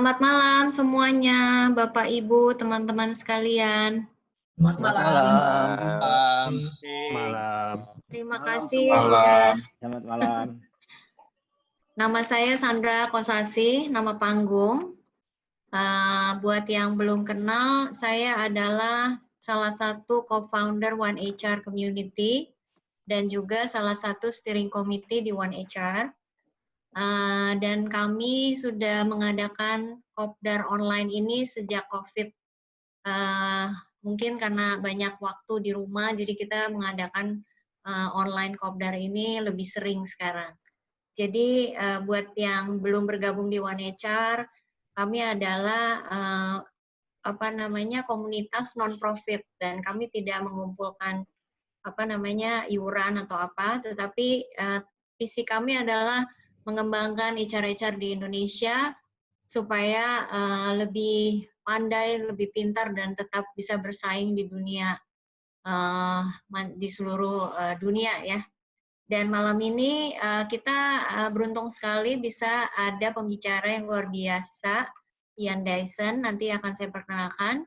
Selamat malam semuanya, Bapak Ibu, teman-teman sekalian. Selamat Malam. Malam. Terima kasih sudah. Selamat malam. Nama saya Sandra Kosasi, nama panggung. Buat yang belum kenal, saya adalah salah satu co-founder OneHR Community dan juga salah satu steering committee di OneHR. Dan kami sudah mengadakan Kopdar online ini sejak COVID. Mungkin karena banyak waktu di rumah, jadi kita mengadakan online Kopdar ini lebih sering sekarang. Jadi buat yang belum bergabung di OneHR, kami adalah komunitas non-profit dan kami tidak mengumpulkan iuran atau apa, tetapi visi kami adalah mengembangkan HR di Indonesia supaya lebih pandai, lebih pintar, dan tetap bisa bersaing di dunia, di seluruh dunia ya. Dan malam ini kita beruntung sekali bisa ada pembicara yang luar biasa, Dyason, nanti akan saya perkenalkan.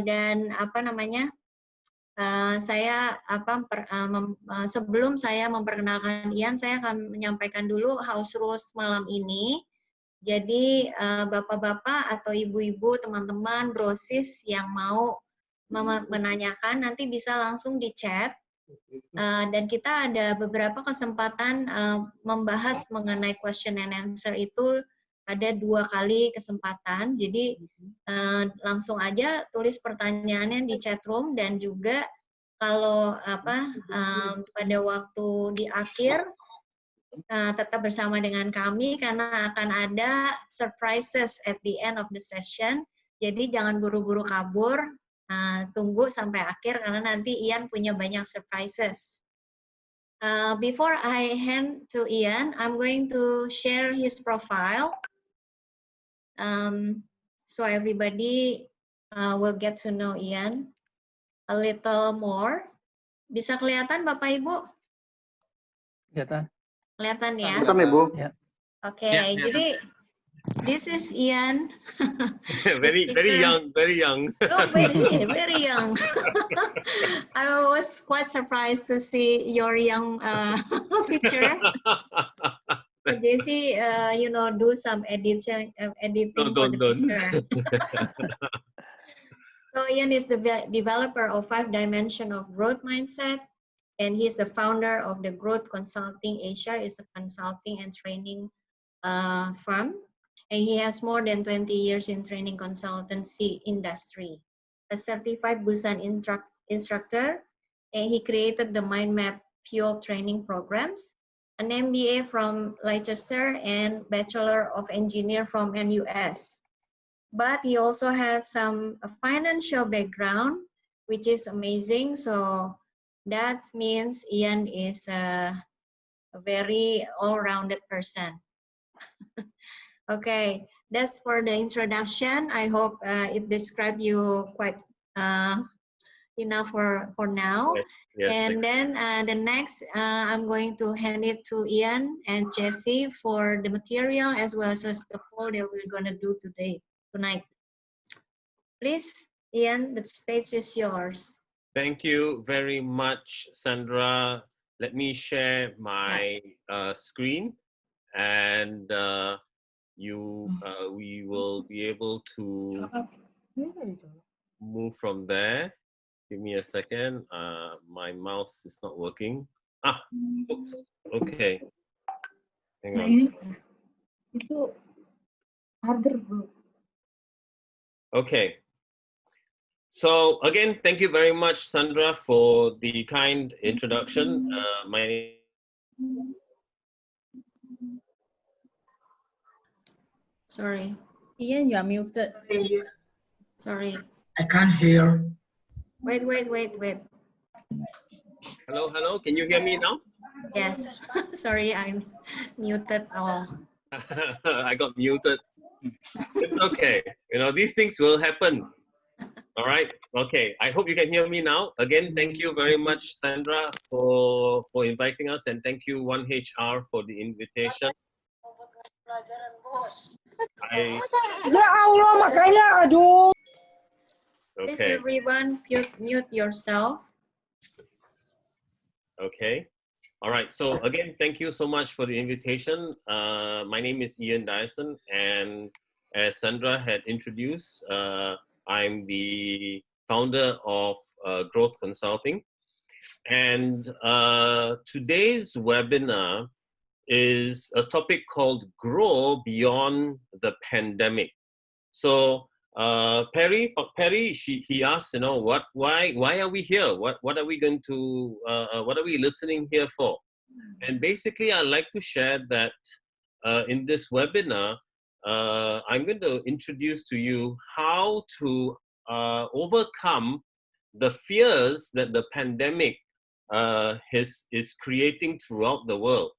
Dan sebelum saya memperkenalkan Ian, saya akan menyampaikan dulu house rules malam ini. Jadi bapak-bapak atau ibu-ibu, teman-teman, brosis yang mau menanyakan nanti bisa langsung di chat. Dan kita ada beberapa kesempatan membahas mengenai question and answer itu. Ada 2 kali kesempatan, jadi langsung aja tulis pertanyaannya di chat room, dan juga kalau pada waktu di akhir tetap bersama dengan kami karena akan ada surprises at the end of the session. Jadi jangan buru-buru kabur, tunggu sampai akhir karena nanti Ian punya banyak surprises. Before I hand to Ian, I'm going to share his profile. So everybody will get to know Ian a little more. Bisa kelihatan Bapak Ibu? Kelihatan. Kelihatan ya? Kelihatan Ibu. Ya. Oke, jadi this is Ian. very young. Oh, very young. I was quite surprised to see your young picture. So Jesse, do some editing for the picture. So Ian is the developer of 5 Dimension of Growth Mindset, and he's the founder of the Growth Consulting Asia. Is a consulting and training firm, and he has more than 20 years in training consultancy industry. A certified Busan instructor, and he created the Mind Map Fuel training programs, an MBA from Leicester, and Bachelor of Engineer from NUS. But he also has some financial background, which is amazing. So that means Ian is a very all-rounded person. Okay, that's for the introduction. I hope it described you quite enough for now. Yes, and then the next, I'm going to hand it to Ian and Jesse for the material as well as the poll that we're going to do tonight. Please, Ian, the stage is yours. Thank you very much, Sandra. Let me share my screen, and we will be able to move from there. Give me a second. My mouse is not working. Oops. Okay. Hang on. Okay. So again, thank you very much, Sandra, for the kind introduction. My name. Sorry. Ian, you are muted. Sorry. I can't hear. Wait. Hello. Can you hear me now? Yes. Sorry, I'm muted all. I got muted. It's okay. These things will happen. All right. Okay. I hope you can hear me now. Again, thank you very much, Sandra, for inviting us, and thank you OneHR for the invitation. Ya Allah, makanya aduh. Please Okay. everyone mute yourself. Okay. All right. So again, thank you so much for the invitation. My name is Dyason, and as Sandra had introduced, I'm the founder of Growth Consulting. And today's webinar is a topic called Grow Beyond the Pandemic. So Perry, he asked, you know, why are we here? What are we going to, what are we listening here for? And basically, I'd like to share that in this webinar, I'm going to introduce to you how to overcome the fears that the pandemic is creating throughout the world.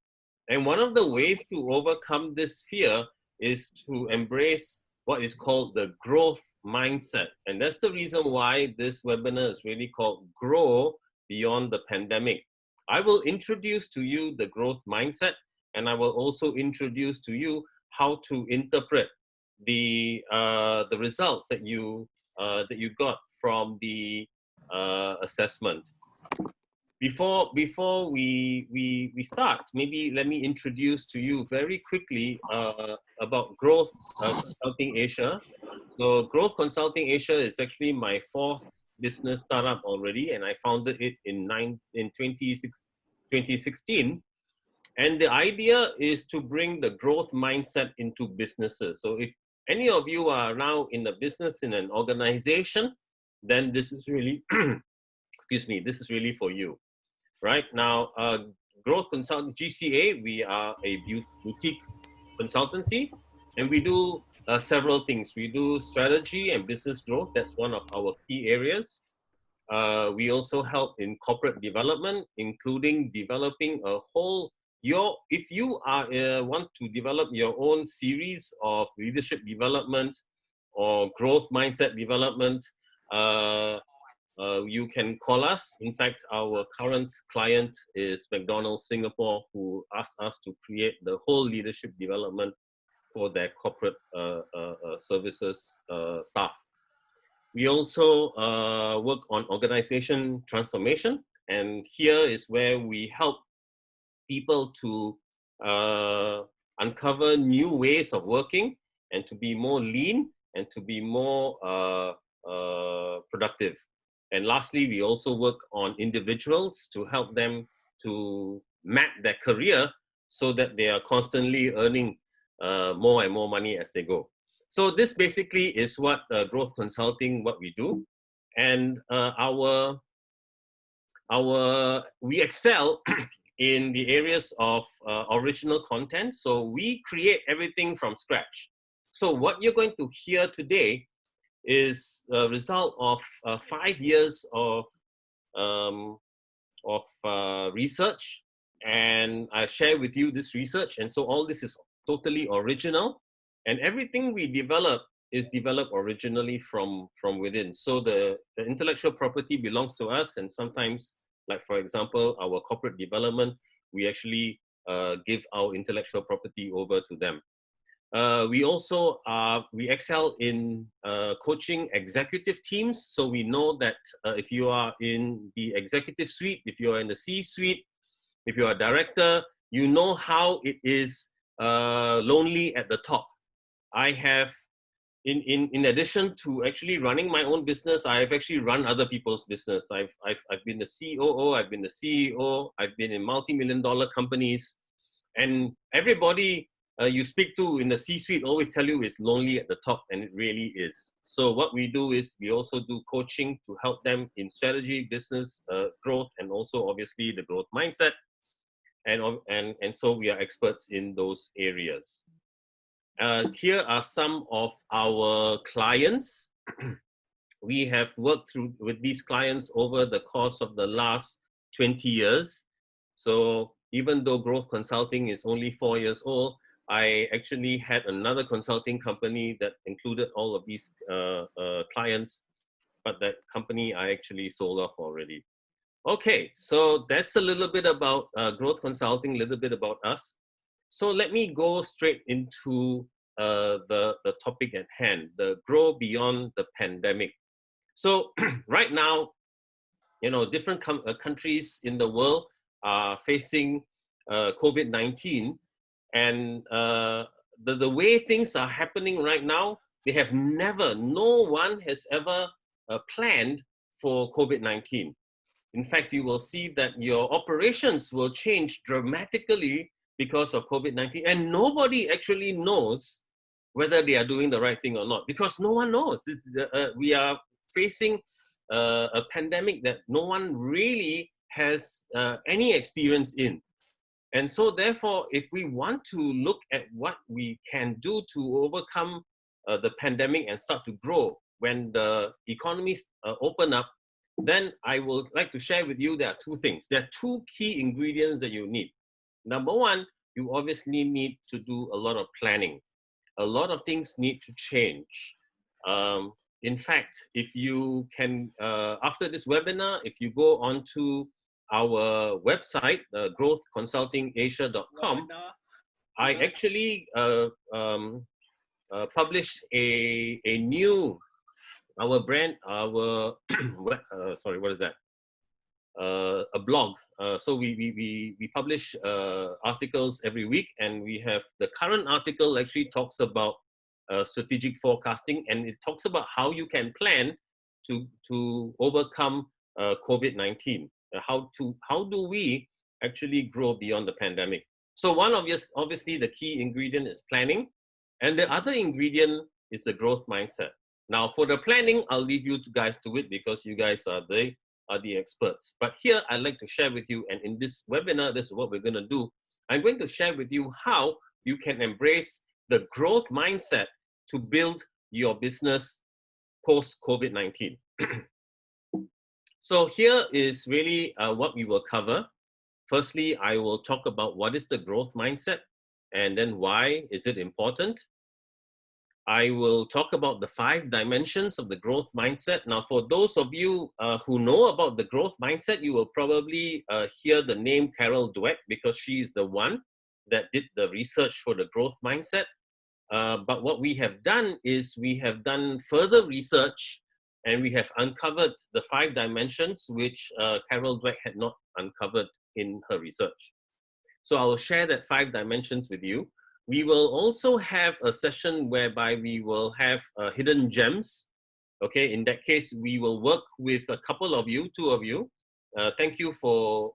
And one of the ways to overcome this fear is to embrace what is called the growth mindset. And that's the reason why this webinar is really called Grow Beyond the Pandemic. I will introduce to you the growth mindset, and I will also introduce to you how to interpret the results that you got from the assessment. Before we start, maybe let me introduce to you very quickly about Growth Consulting Asia. So Growth Consulting Asia is actually my 4th business startup already, and I founded it in 2016. And the idea is to bring the growth mindset into businesses. So if any of you are now in a business, in an organization, then this is really, excuse me, this is really for you. Right now, Growth Consulting, GCA, we are a boutique consultancy, and we do several things. We do strategy and business growth. That's one of our key areas. We also help in corporate development, including developing a whole, if you are want to develop your own series of leadership development or growth mindset development, you can call us. In fact, our current client is McDonald's Singapore, who asked us to create the whole leadership development for their corporate services staff. We also work on organization transformation, and here is where we help people to uncover new ways of working and to be more lean and to be more productive. And lastly, we also work on individuals to help them to map their career so that they are constantly earning more and more money as they go. So this basically is what growth consulting, what we do. And we excel in the areas of original content. So we create everything from scratch. So what you're going to hear today is a result of 5 years of research, and I share with you this research. And so all this is totally original, and everything we develop is developed originally from within. So the intellectual property belongs to us, and sometimes, like for example, our corporate development, we actually give our intellectual property over to them. We also we excel in coaching executive teams. So we know that if you are in the executive suite, if you are in the C-suite, if you are a director, you know how it is lonely at the top. I have, in addition to actually running my own business, I have actually run other people's business. I've been the COO, I've been the CEO, I've been in multi-million-dollar companies, and everybody you speak to in the C-suite always tell you it's lonely at the top, and it really is. So what we do is we also do coaching to help them in strategy, business growth, and also obviously the growth mindset. And so we are experts in those areas. Here are some of our clients. We have worked with these clients over the course of the last 20 years. So even though Growth Consulting is only 4 years old, I actually had another consulting company that included all of these clients, but that company I actually sold off already. Okay, so that's a little bit about Growth Consulting, a little bit about us. So let me go straight into the topic at hand, the grow beyond the pandemic. So right now, different countries in the world are facing COVID-19, and the way things are happening right now, no one has ever planned for COVID-19. In fact, you will see that your operations will change dramatically because of COVID-19, and nobody actually knows whether they are doing the right thing or not, because no one knows. We are facing a pandemic that no one really has any experience in. And so therefore, if we want to look at what we can do to overcome the pandemic and start to grow when the economies open up, then I would like to share with you there are two things. There are two key ingredients that you need. Number one, you obviously need to do a lot of planning. A lot of things need to change. In fact, if you can, after this webinar, if you go onto our website, growthconsultingasia.com, I actually published a new, our brand, our, sorry, what is that? A blog. So we publish articles every week, and we have the current article actually talks about strategic forecasting, and it talks about how you can plan to overcome COVID-19. How do we actually grow beyond the pandemic? So one obviously the key ingredient is planning, and the other ingredient is the growth mindset. Now for the planning, I'll leave you guys to it because you guys are the experts. But here I'd like to share with you, and in this webinar, this is what we're going to do. I'm going to share with you how you can embrace the growth mindset to build your business post-COVID-19. So here is really what we will cover. Firstly, I will talk about what is the growth mindset, and then why is it important. I will talk about the 5 dimensions of the growth mindset. Now, for those of you who know about the growth mindset, you will probably hear the name Carol Dweck, because she is the one that did the research for the growth mindset. But what we have done is we have done further research, and we have uncovered the 5 dimensions which Carol Dweck had not uncovered in her research. So I will share that 5 dimensions with you. We will also have a session whereby we will have hidden gems. Okay, in that case, we will work with a couple of you, 2 of you. Thank you for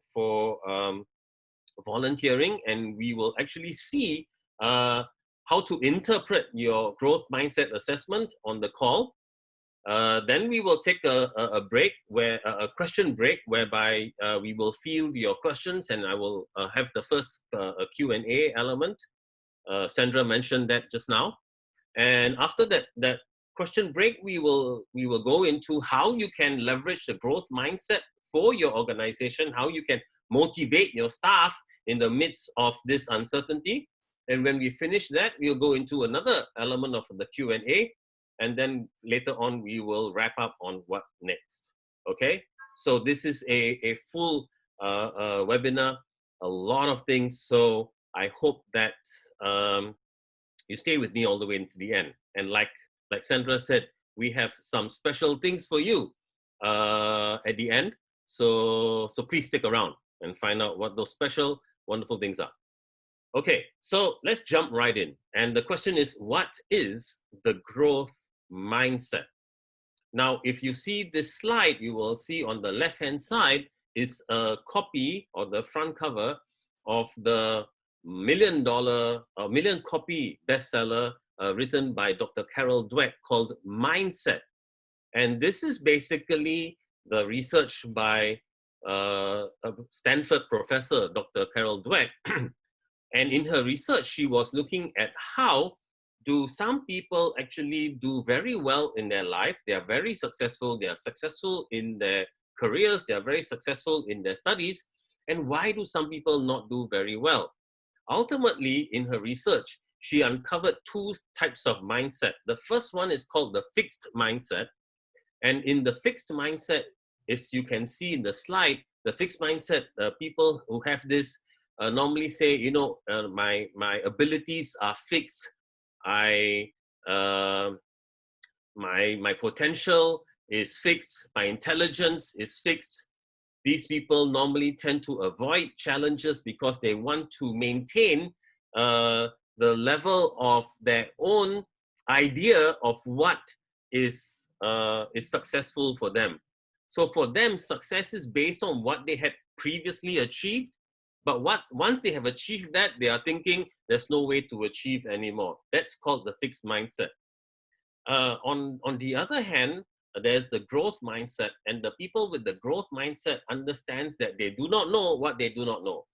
volunteering, and we will actually see how to interpret your growth mindset assessment on the call. Then we will take a break, a question break, whereby we will field your questions, and I will have the first Q&A element. Sandra mentioned that just now. And after that question break, we will go into how you can leverage the growth mindset for your organization, how you can motivate your staff in the midst of this uncertainty. And when we finish that, we'll go into another element of the Q&A. And then later on, we will wrap up on what next. Okay? So this is a full webinar, a lot of things. So I hope that you stay with me all the way into the end. And like Sandra said, we have some special things for you at the end. So please stick around and find out what those special, wonderful things are. Okay, so let's jump right in. And the question is, what is the growth mindset? Now, if you see this slide, you will see on the left-hand side is a copy or the front cover of the million copy bestseller written by Dr. Carol Dweck called Mindset. And this is basically the research by a Stanford professor, Dr. Carol Dweck. And in her research, she was looking at how do some people actually do very well in their life. They are very successful. They are successful in their careers. They are very successful in their studies. And why do some people not do very well? Ultimately, in her research, she uncovered 2 types of mindset. The first one is called the fixed mindset. And in the fixed mindset, as you can see in the slide, the fixed mindset, people who have this normally say, my abilities are fixed. My potential is fixed, my intelligence is fixed. These people normally tend to avoid challenges because they want to maintain the level of their own idea of what is successful for them. So for them, success is based on what they had previously achieved. But once they have achieved that, they are thinking there's no way to achieve anymore. That's called the fixed mindset. On the other hand, there's the growth mindset, and the people with the growth mindset understands that they do not know what they do not know.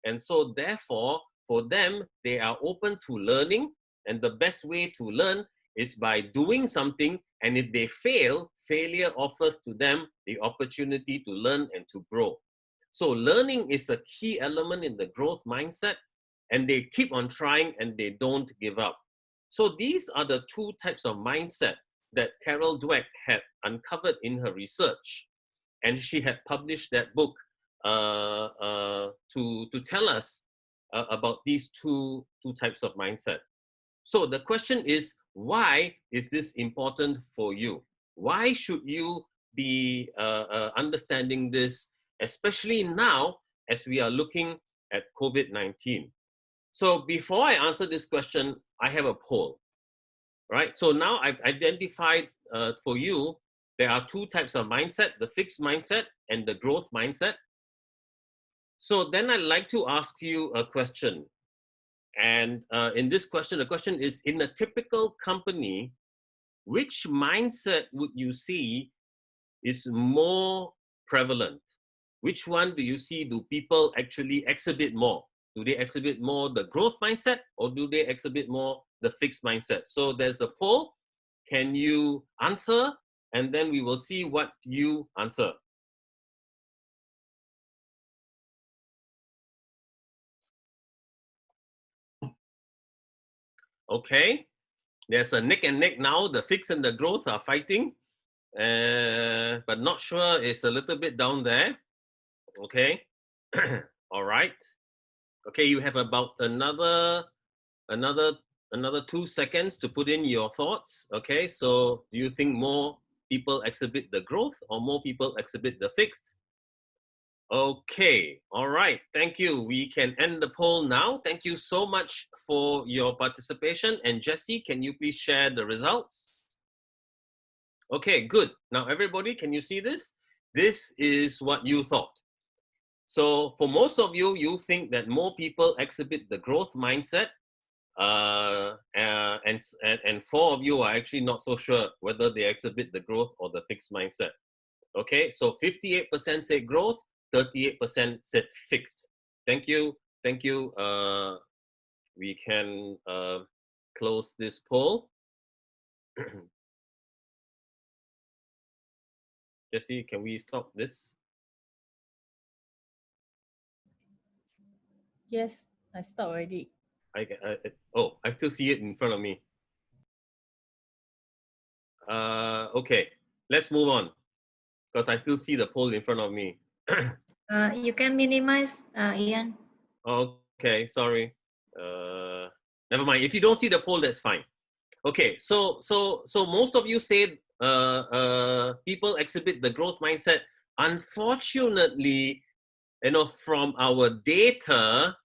And so therefore, for them, they are open to learning, and the best way to learn is by doing something, and if they fail, failure offers to them the opportunity to learn and to grow. So learning is a key element in the growth mindset, and they keep on trying and they don't give up. So these are the two types of mindset that Carol Dweck had uncovered in her research. And she had published that book to tell us about these two types of mindset. So the question is, why is this important for you? Why should you be understanding this, especially now as we are looking at COVID-19? So before I answer this question, I have a poll, right? So now I've identified for you, there are two types of mindset, the fixed mindset and the growth mindset. So then I'd like to ask you a question. And in this question, the question is, in a typical company, which mindset would you see is more prevalent? Which one do you see do people actually exhibit more? Do they exhibit more the growth mindset, or do they exhibit more the fixed mindset? So there's a poll. Can you answer? And then we will see what you answer. Okay. There's a neck and neck now. The fixed and the growth are fighting. But not sure, it's a little bit down there. Okay. All right. Okay, you have about another 2 seconds to put in your thoughts. Okay, so do you think more people exhibit the growth or more people exhibit the fixed? Okay, all right, thank you. We can end the poll now. Thank you so much for your participation. And Jessie, can you please share the results? Okay, good. Now everybody, can you see this? This is what you thought. So for most of you, you think that more people exhibit the growth mindset, and 4 of you are actually not so sure whether they exhibit the growth or the fixed mindset. Okay, so 58% said growth, 38% said fixed. Thank you, thank you. We can close this poll. Jessie, can we stop this? Yes, I stopped already. I still see it in front of me. Okay, let's move on, because I still see the poll in front of me. You can minimize, Ian. Okay, sorry. Never mind. If you don't see the poll, that's fine. Okay, so most of you said people exhibit the growth mindset. Unfortunately, from our data,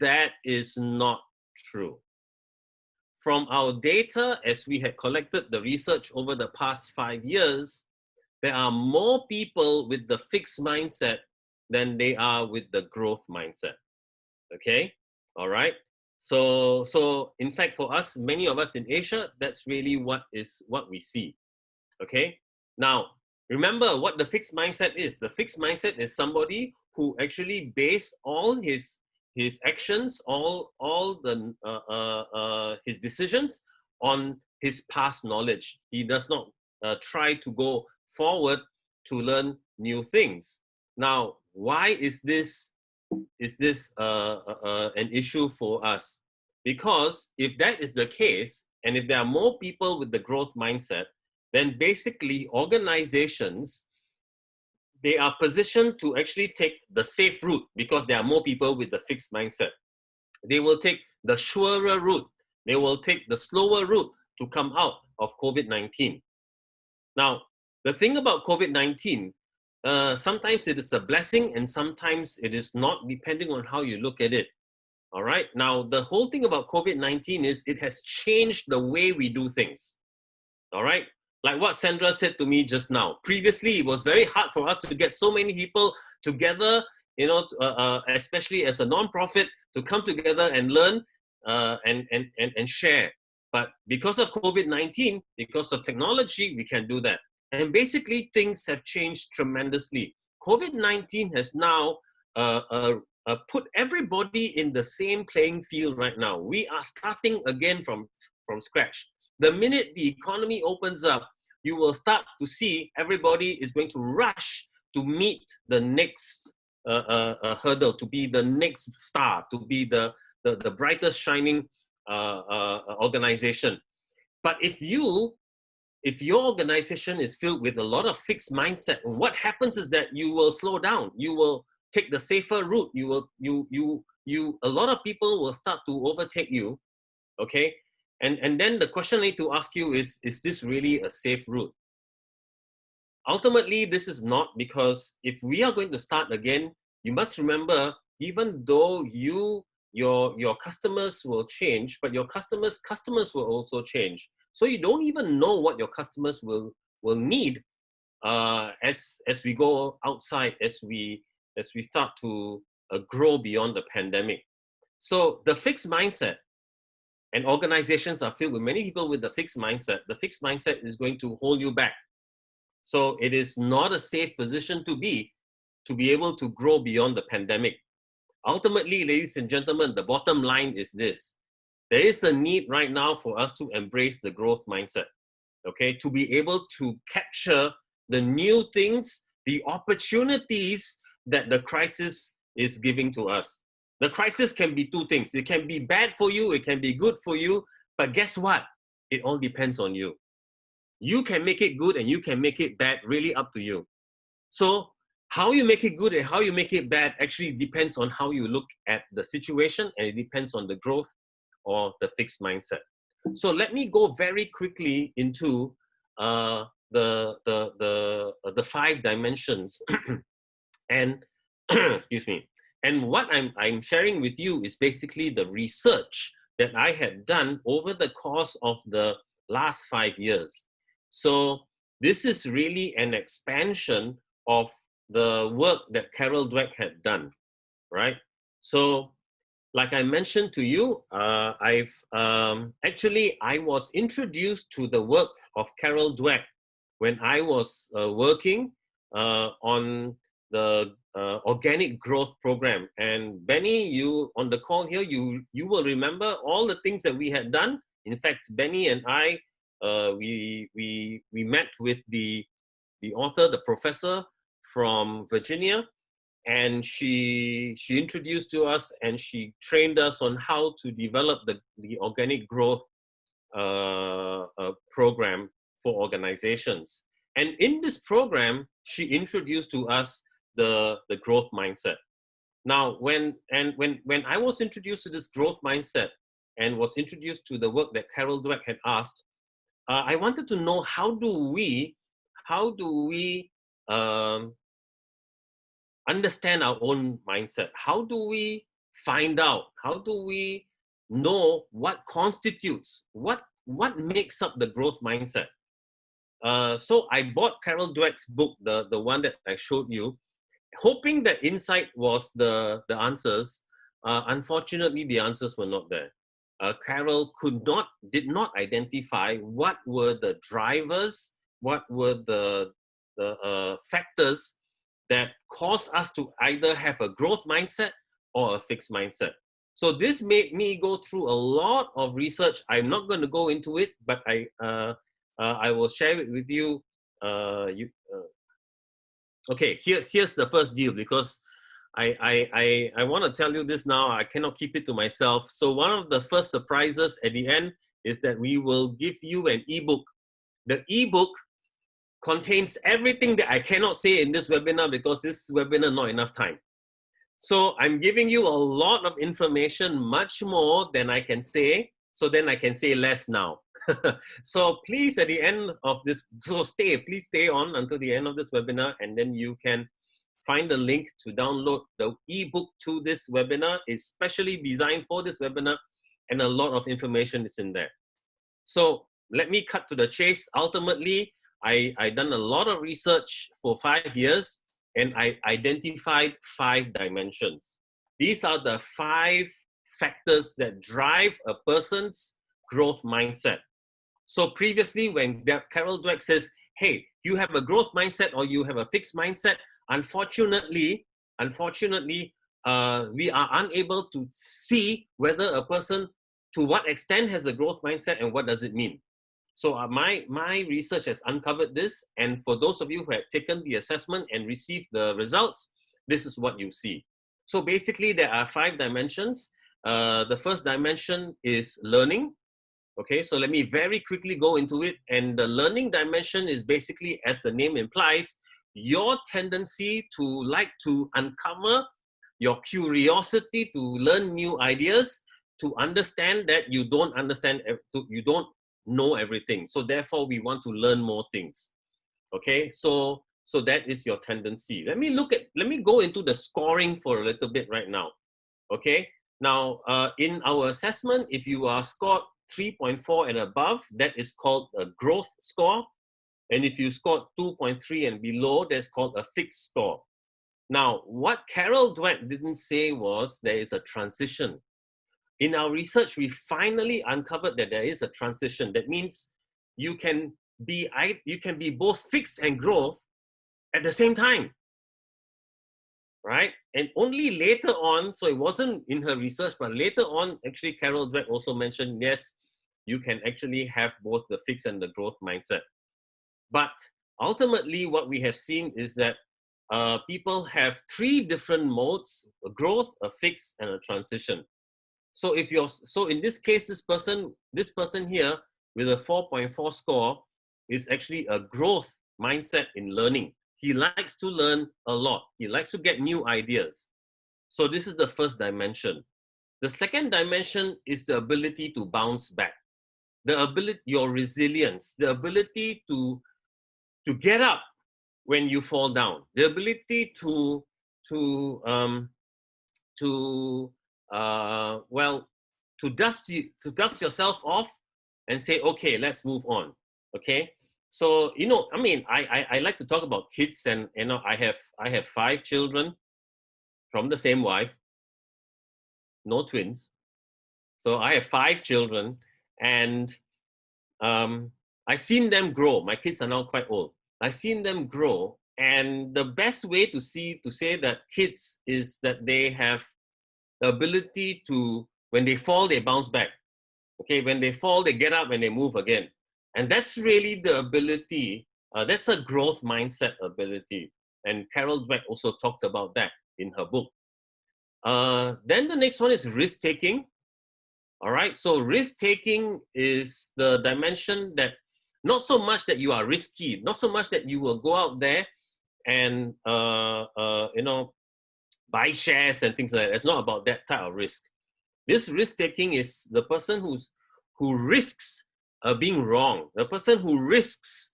that is not true. From our data, as we had collected the research over the past 5 years, there are more people with the fixed mindset than they are with the growth mindset. Okay, all right. So in fact, for us, many of us in Asia, that's really what we see. Okay. Now, remember what the fixed mindset is. The fixed mindset is somebody who actually base all his actions, all his decisions on his past knowledge. He does not try to go forward to learn new things. Now, why is this an issue for us? Because if that is the case, and if there are more people with the growth mindset, then basically organizations, they are positioned to actually take the safe route because there are more people with the fixed mindset. They will take the surer route They will take the slower route to come out of COVID-19. Now, the thing about COVID-19, sometimes it is a blessing and sometimes it is not, depending on how you look at it. All right. Now, the whole thing about COVID-19 is it has changed the way we do things. All right. Like what Sandra said to me just now. Previously, it was very hard for us to get so many people together, you know, especially as a non-profit, to come together and learn and share. But because of COVID-19, because of technology, we can do that. And basically, things have changed tremendously. COVID-19 has now put everybody in the same playing field right now. We are starting again from scratch. The minute the economy opens up, you will start to see everybody is going to rush to meet the next hurdle, to be the next star, to be the brightest shining organization. But if your organization is filled with a lot of fixed mindset, what happens is that you will slow down. You will take the safer route. A lot of people will start to overtake you, okay? And then the question I need to ask you is this really a safe route? Ultimately, this is not, because if we are going to start again, you must remember, even though your customers will change, but your customers will also change. So you don't even know what your customers will need as we go outside, as we start to grow beyond the pandemic. So the fixed mindset, and organizations are filled with many people with the fixed mindset. The fixed mindset is going to hold you back. So it is not a safe position to be able to grow beyond the pandemic. Ultimately, ladies and gentlemen, the bottom line is this. There is a need right now for us to embrace the growth mindset, okay? To be able to capture the new things, the opportunities that the crisis is giving to us. The crisis can be two things. It can be bad for you, it can be good for you, but guess what? It all depends on you. You can make it good and you can make it bad, really up to you. So how you make it good and how you make it bad actually depends on how you look at the situation, and it depends on the growth or the fixed mindset. So let me go very quickly into the 5 dimensions and excuse me. And what I'm sharing with you is basically the research that I had done over the course of the last 5 years. So this is really an expansion of the work that Carol Dweck had done, right? So like I mentioned to you, I was introduced to the work of Carol Dweck when I was working on the organic growth program. And Benny, you on the call here, you will remember all the things that we had done. In fact, Benny and I, we met with the author, the professor from Virginia, and she introduced to us and she trained us on how to develop the organic growth program for organizations. And in this program, she introduced to us the growth mindset. Now, when I was introduced to this growth mindset and was introduced to the work that Carol Dweck had asked, I wanted to know how do we understand our own mindset? How do we find out? How do we know what constitutes, what makes up the growth mindset? So I bought Carol Dweck's book, the one that I showed you, hoping that inside was the answers. Unfortunately, the answers were not there. Carol did not identify what were the drivers, what were the factors that cause us to either have a growth mindset or a fixed mindset. So this made me go through a lot of research. I'm not going to go into it, but I will share it with you. Okay, here's the first deal, because I want to tell you this now. I cannot keep it to myself. So one of the first surprises at the end is that we will give you an ebook. The ebook contains everything that I cannot say in this webinar because this webinar not enough time. So I'm giving you a lot of information, much more than I can say. so then I can say less now. So please, at the end of this, please stay on until the end of this webinar, and then you can find the link to download the ebook to this webinar. It's specially designed for this webinar, and a lot of information is in there. So let me cut to the chase. Ultimately, I done a lot of research for 5 years, and I identified 5 dimensions. These are the 5 factors that drive a person's growth mindset. So previously, when Carol Dweck says, hey, you have a growth mindset or you have a fixed mindset, unfortunately, we are unable to see whether a person to what extent has a growth mindset and what does it mean. So my research has uncovered this, and for those of you who have taken the assessment and received the results, this is what you see. So basically, there are 5 dimensions. The first dimension is learning. Okay, so let me very quickly go into it. And the learning dimension is basically, as the name implies, your tendency to like to uncover, your curiosity to learn new ideas, to understand that you don't understand, you don't know everything. So therefore, we want to learn more things. Okay, so that is your tendency. Let me go into the scoring for a little bit right now. Okay, now in our assessment, if you are scored 3.4 and above, that is called a growth score. And if you scored 2.3 and below, that's called a fixed score. Now, what Carol Dweck didn't say was there is a transition. In our research, we finally uncovered that there is a transition. That means you can be both fixed and growth at the same time, right? And only later on, so it wasn't in her research, but later on, actually, Carol Dweck also mentioned, yes, you can actually have both the fixed and the growth mindset. But ultimately, what we have seen is that people have 3 different modes: a growth, a fixed, and a transition. So in this case, this person here with a 4.4 score is actually a growth mindset in learning. He likes to learn a lot. He likes to get new ideas. So this is the first dimension. The second dimension is the ability to bounce back. Your resilience, the ability to get up when you fall down, the ability to dust yourself off and say, okay, let's move on. Okay, so I mean, I like to talk about kids, and I have 5 children from the same wife, no twins. So I have 5 children, and I've seen them grow. My kids are now quite old. I've seen them grow, and the best way to say that kids is that they have the ability to, when they fall, they bounce back. Okay, when they fall, they get up and they move again. And that's really the ability, that's a growth mindset ability. And Carol Dweck also talked about that in her book. Then the next one is risk-taking. All right, so risk-taking is the dimension that, not so much that you are risky, not so much that you will go out there and, buy shares and things like that. It's not about that type of risk. This risk-taking is the person who risks being wrong, the person who risks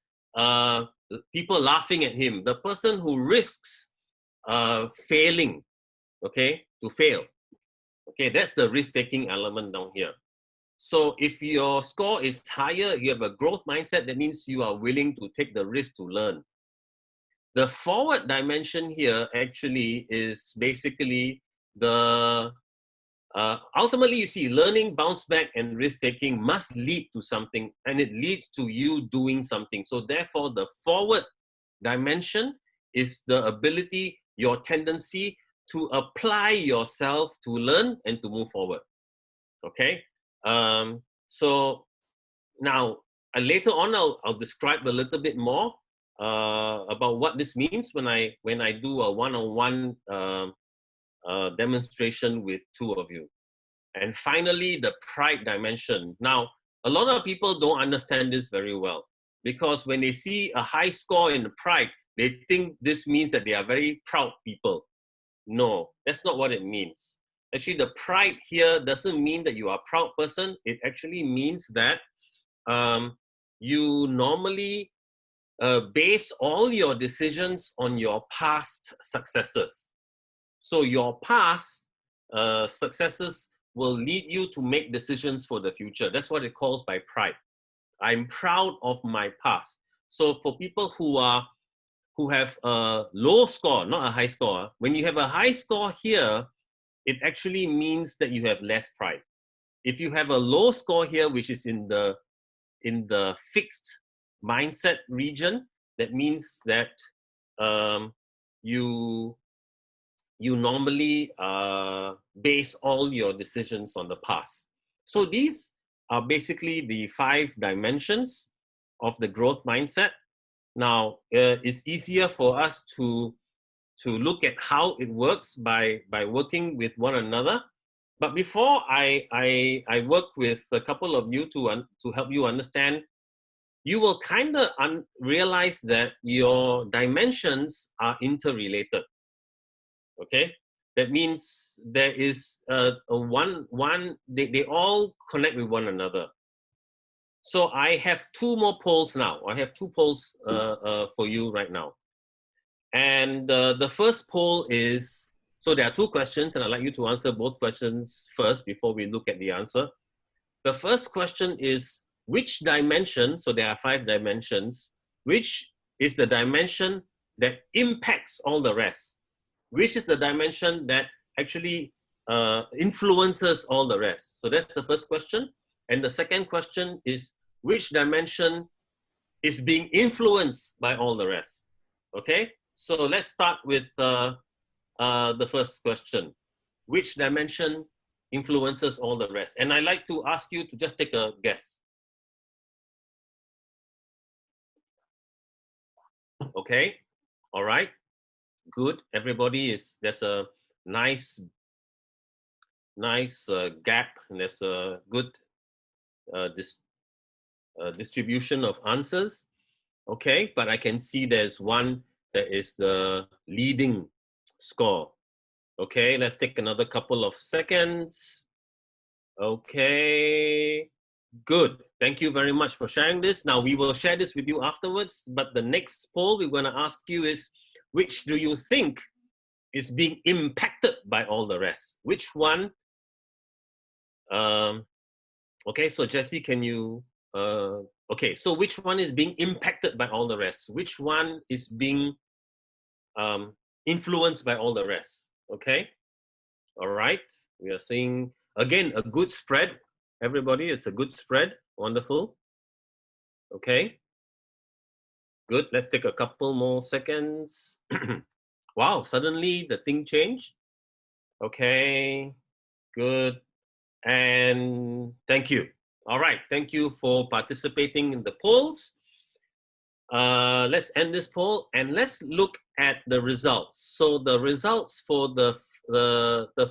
people laughing at him, the person who risks failing, okay, to fail. Okay, that's the risk-taking element down here. So if your score is higher, you have a growth mindset, that means you are willing to take the risk to learn. The forward dimension here actually is basically the, ultimately you see learning, bounce back, and risk-taking must lead to something, and it leads to you doing something. So therefore, the forward dimension is the ability, your tendency to apply yourself to learn and to move forward. Okay, so now later on I'll describe a little bit more about what this means when I do a one-on-one demonstration with 2 of you. And finally, the pride dimension. Now, a lot of people don't understand this very well, because when they see a high score in the pride, they think this means that they are very proud people. No, that's not what it means. Actually, the pride here doesn't mean that you are a proud person. It actually means that you normally base all your decisions on your past successes. So your past successes will lead you to make decisions for the future. That's what it calls by pride. I'm proud of my past. So for people who have a low score, not a high score, when you have a high score here, it actually means that you have less pride. If you have a low score here, which is in the fixed mindset region, that means that you normally base all your decisions on the past. So these are basically the 5 dimensions of the growth mindset. Now, it's easier for us to look at how it works by working with one another. But before I work with a couple of you to help you understand, you will kind of realize that your dimensions are interrelated. Okay, that means there is they all connect with one another. So I have 2 more polls now. I have 2 polls for you right now. And the first poll is, so there are 2 questions, and I'd like you to answer both questions first before we look at the answer. The first question is, which dimension, so there are 5 dimensions, which is the dimension that impacts all the rest? Which is the dimension that actually influences all the rest? So that's the first question. And the second question is, which dimension is being influenced by all the rest? Okay, so let's start with the first question. Which dimension influences all the rest? And I'd like to ask you to just take a guess. Okay, all right, good. Everybody there's a nice gap, and there's a good distribution of answers. Okay, but I can see there's one that is the leading score. Okay, let's take another couple of seconds. Okay, good. Thank you very much for sharing this. Now we will share this with you afterwards, but the next poll we're going to ask you is, which do you think is being impacted by all the rest? Which one? Okay, so Jesse, can you, okay, so which one is being impacted by all the rest? Which one is being influenced by all the rest? Okay, all right, we are seeing, again, a good spread. Everybody, it's a good spread. Wonderful. Okay, good. Let's take a couple more seconds. Wow, suddenly the thing changed. Okay, good. And thank you. All right, thank you for participating in the polls. Let's end this poll and let's look at the results. So the results for the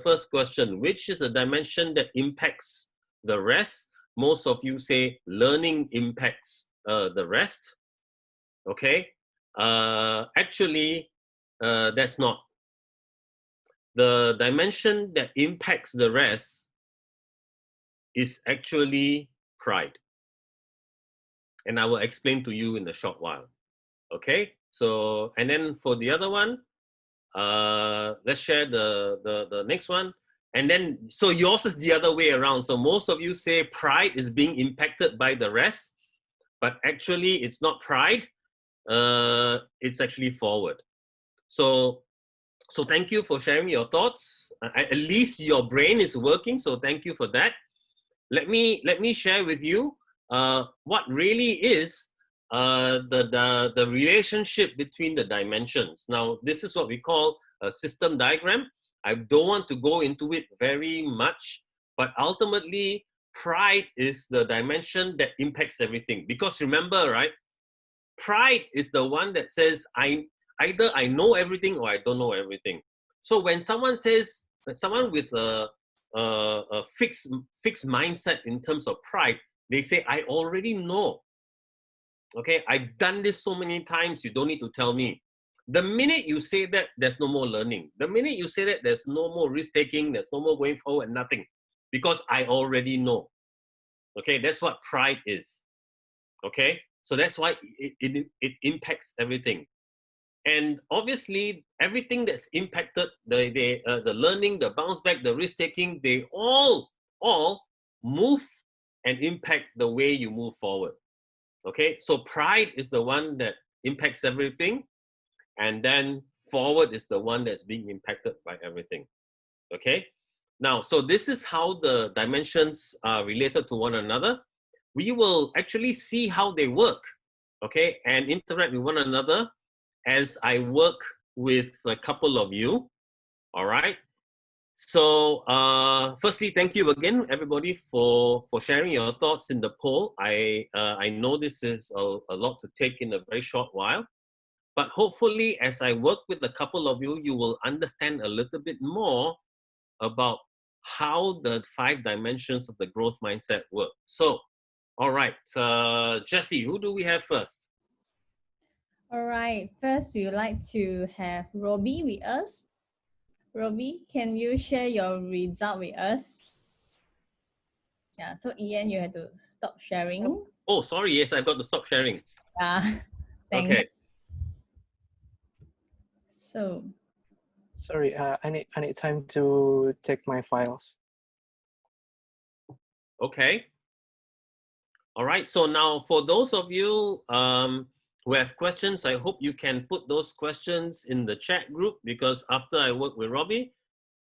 first question, which is a dimension that impacts the rest? Most of you say learning impacts the rest. Okay, actually, that's not. The dimension that impacts the rest is actually pride. And I will explain to you in a short while. Okay, so, and then for the other one, let's share the next one. And then, so yours is the other way around. So most of you say pride is being impacted by the rest, but actually it's not pride, it's actually forward. So thank you for sharing your thoughts. At least your brain is working, so thank you for that. Let me share with you what really is the relationship between the dimensions. Now, this is what we call a system diagram. I don't want to go into it very much, but ultimately, pride is the dimension that impacts everything. Because remember, right? Pride is the one that says, either I know everything or I don't know everything. So when someone says, someone with a fixed mindset in terms of pride, they say, I already know. Okay, I've done this so many times, you don't need to tell me. The minute you say that, there's no more learning. The minute you say that, there's no more risk-taking, there's no more going forward, nothing. Because I already know. Okay, that's what pride is. Okay, so that's why it impacts everything. And obviously, everything that's impacted, the learning, the bounce back, the risk-taking, they all move and impact the way you move forward. Okay, so pride is the one that impacts everything, and then forward is the one that's being impacted by everything. Okay, now, so this is how the dimensions are related to one another. We will actually see how they work, okay, and interact with one another as I work with a couple of you. All right. So firstly, thank you again, everybody, for sharing your thoughts in the poll. I know this is a lot to take in a very short while, but hopefully as I work with a couple of you, you will understand a little bit more about how the 5 dimensions of the growth mindset work. So, all right, Jesse, who do we have first? All right. First, we would like to have Robbie with us. Robbie, can you share your result with us? Yeah, so Ian, you have to stop sharing. Oh, sorry. Yes, I've got to stop sharing. Yeah, thanks. Okay. So, Sorry, I need time to check my files. Okay. All right. So now for those of you who have questions, I hope you can put those questions in the chat group, because after I work with Robbie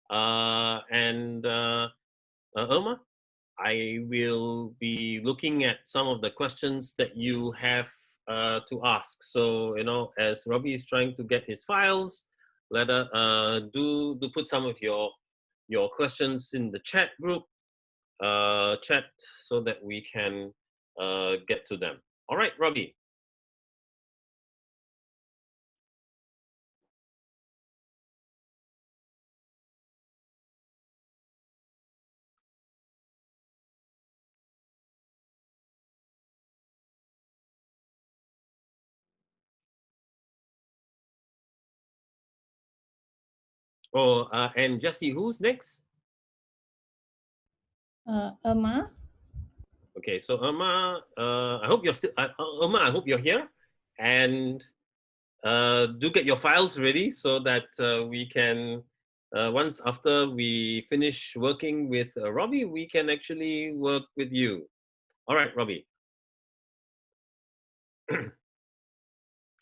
and Irma, I will be looking at some of the questions that you have to ask. So, you know, as Robbie is trying to get his files, do put some of your questions in the chat group, chat, so that we can get to them. All right, Robbie. Oh, and Jesse, who's next? Irma. Okay, so Irma, I hope you're still, Irma, I hope you're here, and do get your files ready so that we can, once after we finish working with Robbie, we can actually work with you. All right, Robbie.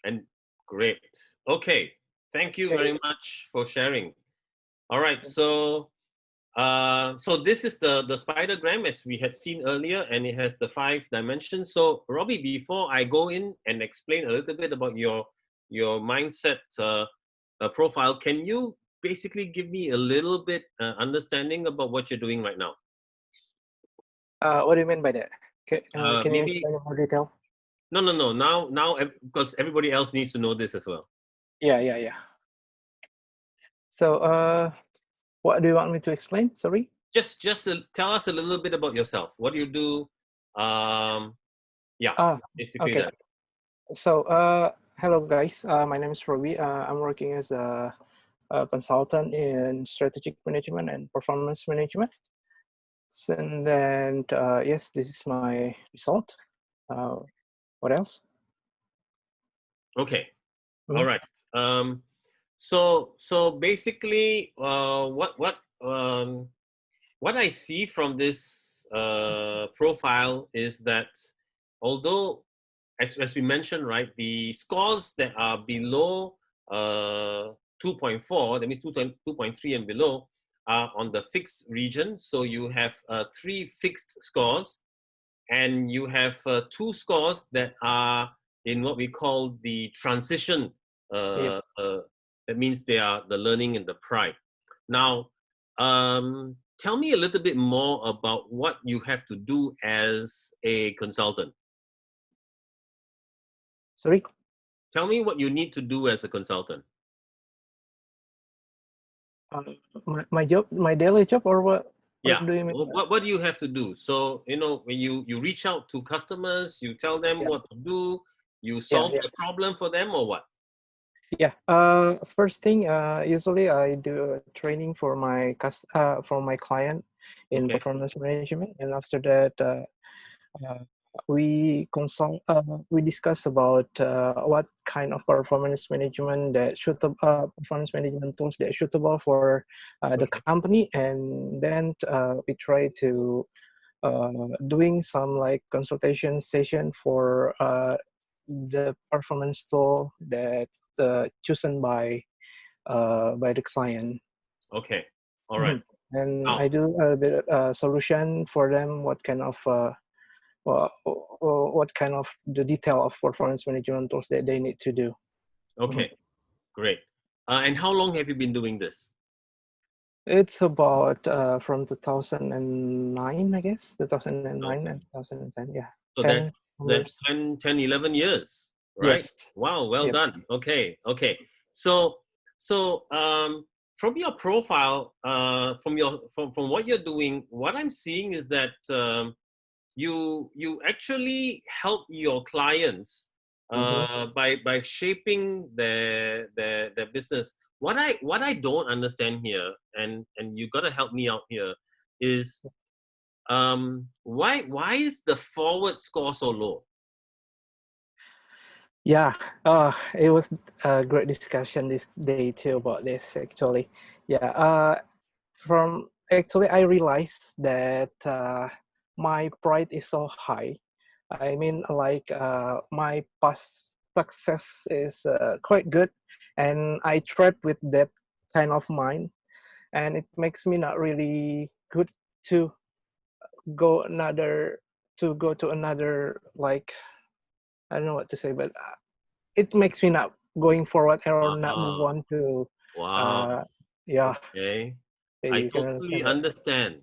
And great. Okay, thank you very much for sharing. All right, so so this is the spidergram as we had seen earlier, and it has the 5 dimensions. So Robbie, before I go in and explain a little bit about your mindset profile, can you basically give me a little bit understanding about what you're doing right now? What do you mean by that? Can you maybe explain in more detail? No. Now, because everybody else needs to know this as well. Yeah. So, what do you want me to explain? Sorry. Just tell us a little bit about yourself. What do you do? Yeah, basically okay. that. So, hello guys. My name is Robbie. I'm working as a consultant in strategic management and performance management. And then, yes, this is my result. What else? Okay. All right. So basically, what I see from this profile is that although, as we mentioned, right, the scores that are below 2.4, that means 2.3 and below, are on the fixed region. So you have 3 fixed scores, and you have 2 scores that are in what we call the transition. That means they are the learning and the pride. Now, tell me a little bit more about what you have to do as a consultant. Sorry? Tell me what you need to do as a consultant. My job, my daily job, or what? Yeah. What do you mean? What do you have to do? So, you know, when you reach out to customers, you tell them what to do, you solve the problem for them, or what? Yeah. First thing, usually I do a training for for my client in Okay. performance management, and after that, uh, we consult. We discuss about what kind of performance management that suitable performance management tools that suitable for the Okay. company, and then we try to doing some like consultation session for the performance tool that chosen by the client. Okay. All right. And Wow. I do a bit solution for them. What kind of the detail of performance management tools that they need to do. Okay. Great. And how long have you been doing this? It's about from 2009, I guess, 2009 and 2010. Yeah, So 10 that's years. 10, 11 years, right? Yes. Wow, well Yep. done. Okay, okay. So from your profile, from what you're doing, what I'm seeing is that you actually help your clients by shaping their business. What I don't understand here, and you got to help me out here, is why is the forward score so low? Yeah, it was a great discussion this day too about this actually. Yeah, from actually I realized that my pride is so high. I mean, like my past success is quite good, and I trapped with that kind of mind, and it makes me not really good to go to another, like, I don't know what to say, but it makes me not going forward or not move Wow, on to wow. uh yeah, Okay, I you can totally understand that. understand.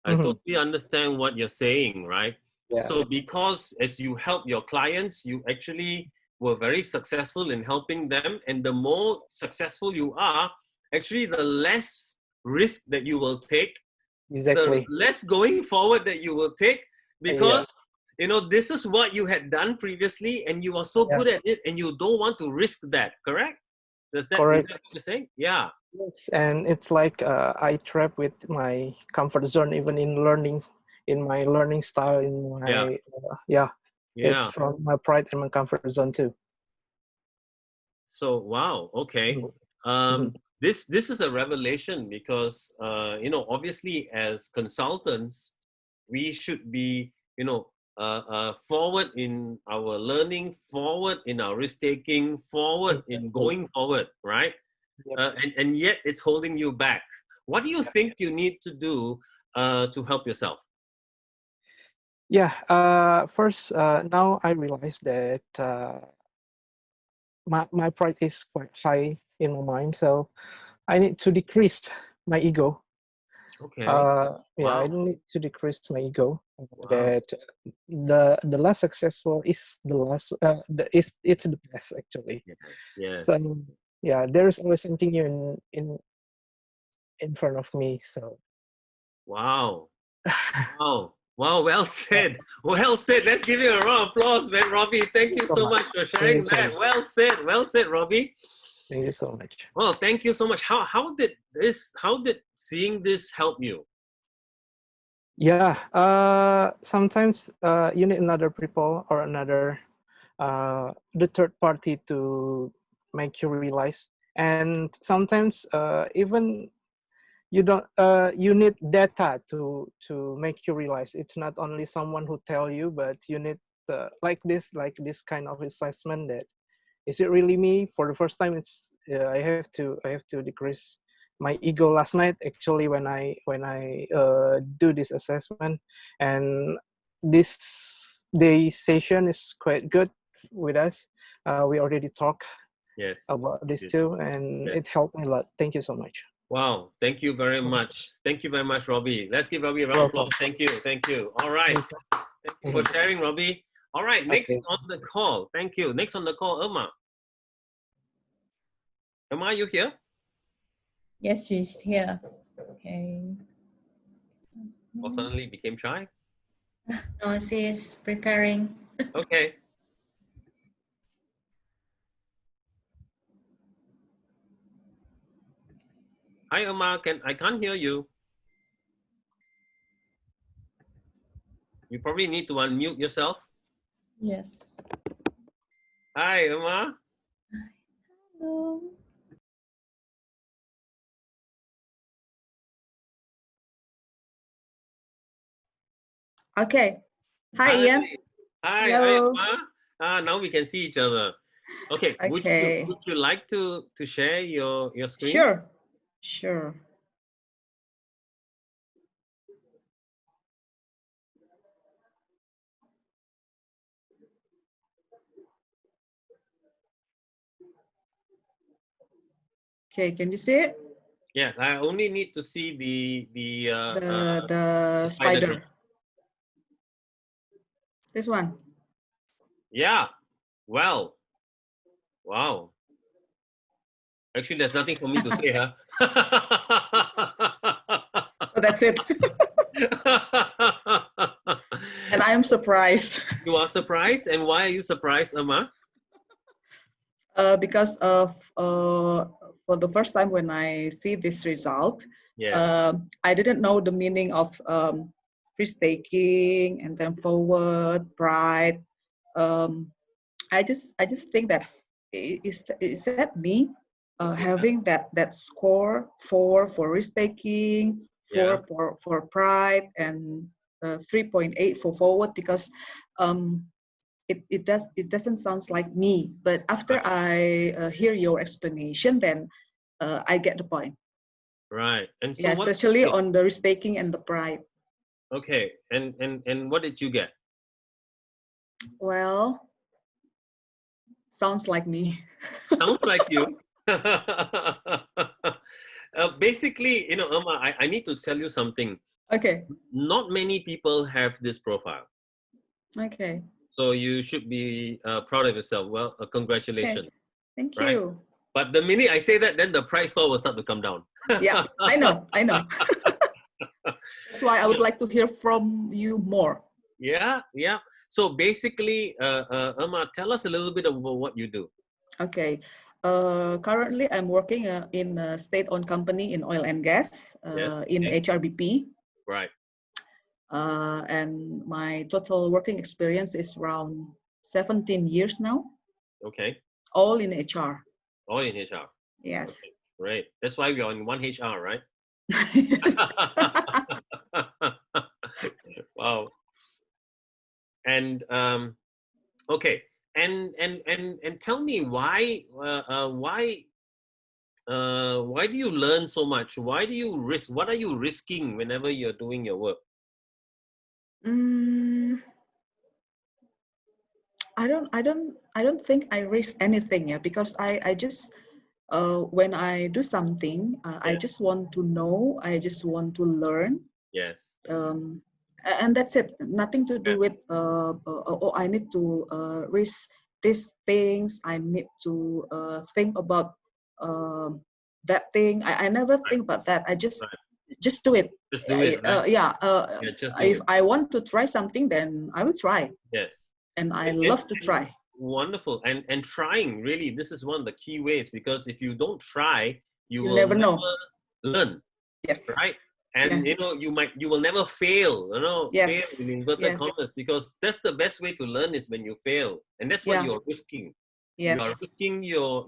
I Hmm. totally understand what you're saying, right? Yeah, So because as you help your clients, you actually were very successful in helping them, and the more successful you are, actually the less risk that you will take, the exactly. less going forward that you will take, Yeah, because this is what you had done previously and you are so yeah, good at it and you don't want to risk that, correct? Is that correct. what you're saying? Yeah. Yes, and it's like I trap with my comfort zone even in learning, in my learning style, in Yeah. my yeah, it's Yeah. from my pride and my comfort zone too. So wow, okay. Mm-hmm. This is a revelation because obviously as consultants we should be forward in our learning, forward in our risk taking, forward in Exactly. going forward, right? Yep. And yet it's holding you back. What do you think you need to do to help yourself? Yeah. First, now I realize that my pride is quite high in my mind, so I need to decrease my ego. Okay. Yeah, I Wow. don't need to decrease my ego. Wow. That the less successful is the less it's the best actually. Yes. Yes. So yeah, there's always something new in front of me. So Wow. Wow. Wow, well said. Well said. Let's give you a round of applause, man. Robbie, thank you so so much. much for Thank you sharing so that. much. Well said, Robbie. Thank you so much. Well, thank you so much. How did seeing this help you? Yeah. Sometimes you need another people or another the third party to make you realize, and sometimes even you need data to make you realize. It's not only someone who tell you, but you need like this kind of assessment that is it really me. For the first time, it's I have to decrease my ego last night actually when I do this assessment, and this day session is quite good with us. We already talked Yes. about this Yes. too, and Yes. it helped me a lot. Thank you so much. Wow. Thank you very much. Thank you very much, Robbie. Let's give Robbie a round of Welcome. applause. Thank you. Thank you. All right. Thank you for sharing, Robbie. All right. Next Okay. on the call. Thank you. Next on the call, Irma. Irma, are you here? Yes, she's here. Okay. Or suddenly became shy? No, she's preparing. Okay. Hi, Amma. I can't hear you. You probably need to unmute yourself. Yes. Hi, Amma. Hello. Okay. Hi, Ian. Hi, Hello. Amma. Now we can see each other. Okay. Okay. Would you like to share your screen? Sure. Sure. Okay, can you see it? Yes. I only need to see the The spider. graph. This one. Yeah. Well. Wow. Actually, there's nothing for me to say, huh? So that's it. And I am surprised. You are surprised, and why are you surprised, Amma? Because of for the first time when I see this result, Yes. I didn't know the meaning of risk-taking and then forward, pride. I just think that is that me having that score 4 for risk-taking, 4 for pride, and 3.8 for forward, because it doesn't sound like me, but after I hear your explanation, then I get the point. Right. And so Yeah, especially on the risk-taking and the pride. Okay. And what did you get? Well, sounds like me. Sounds like you. Basically, you know, Amma, I need to tell you something. Okay. Not many people have this profile. Okay. So you should be proud of yourself. Well, congratulations. Okay. Thank Right? you. But the minute I say that, then the price score will start to come down. Yeah, I know. That's why I would like to hear from you more. Yeah. So basically, Amma, tell us a little bit about what you do. Okay. Currently, I'm working in a state-owned company in oil and gas in HRBP. Right. And my total working experience is around 17 years now. Okay. All in HR. All in HR. Yes. Okay. Great. That's why we're on OneHR, right? Wow. And okay. And tell me why do you learn so much? Why do you risk? What are you risking whenever you're doing your work? I don't think I risk anything, yeah, because I just when I do something, I just want to know, I just want to learn. Yes. And that's it. Nothing to do with oh, I need to risk these things. I need to think about that thing. I never think about that. I just do it. Just do it, right? If I want to try something, then I will try. Yes. And I love to try. Wonderful. And trying, really, this is one of the key ways, because if you don't try, you will never know. Learn. Yes. Right? And you know, you will never fail, you know, fail in inverted commas, because that's the best way to learn is when you fail. And that's what you're risking. Yes. You are risking your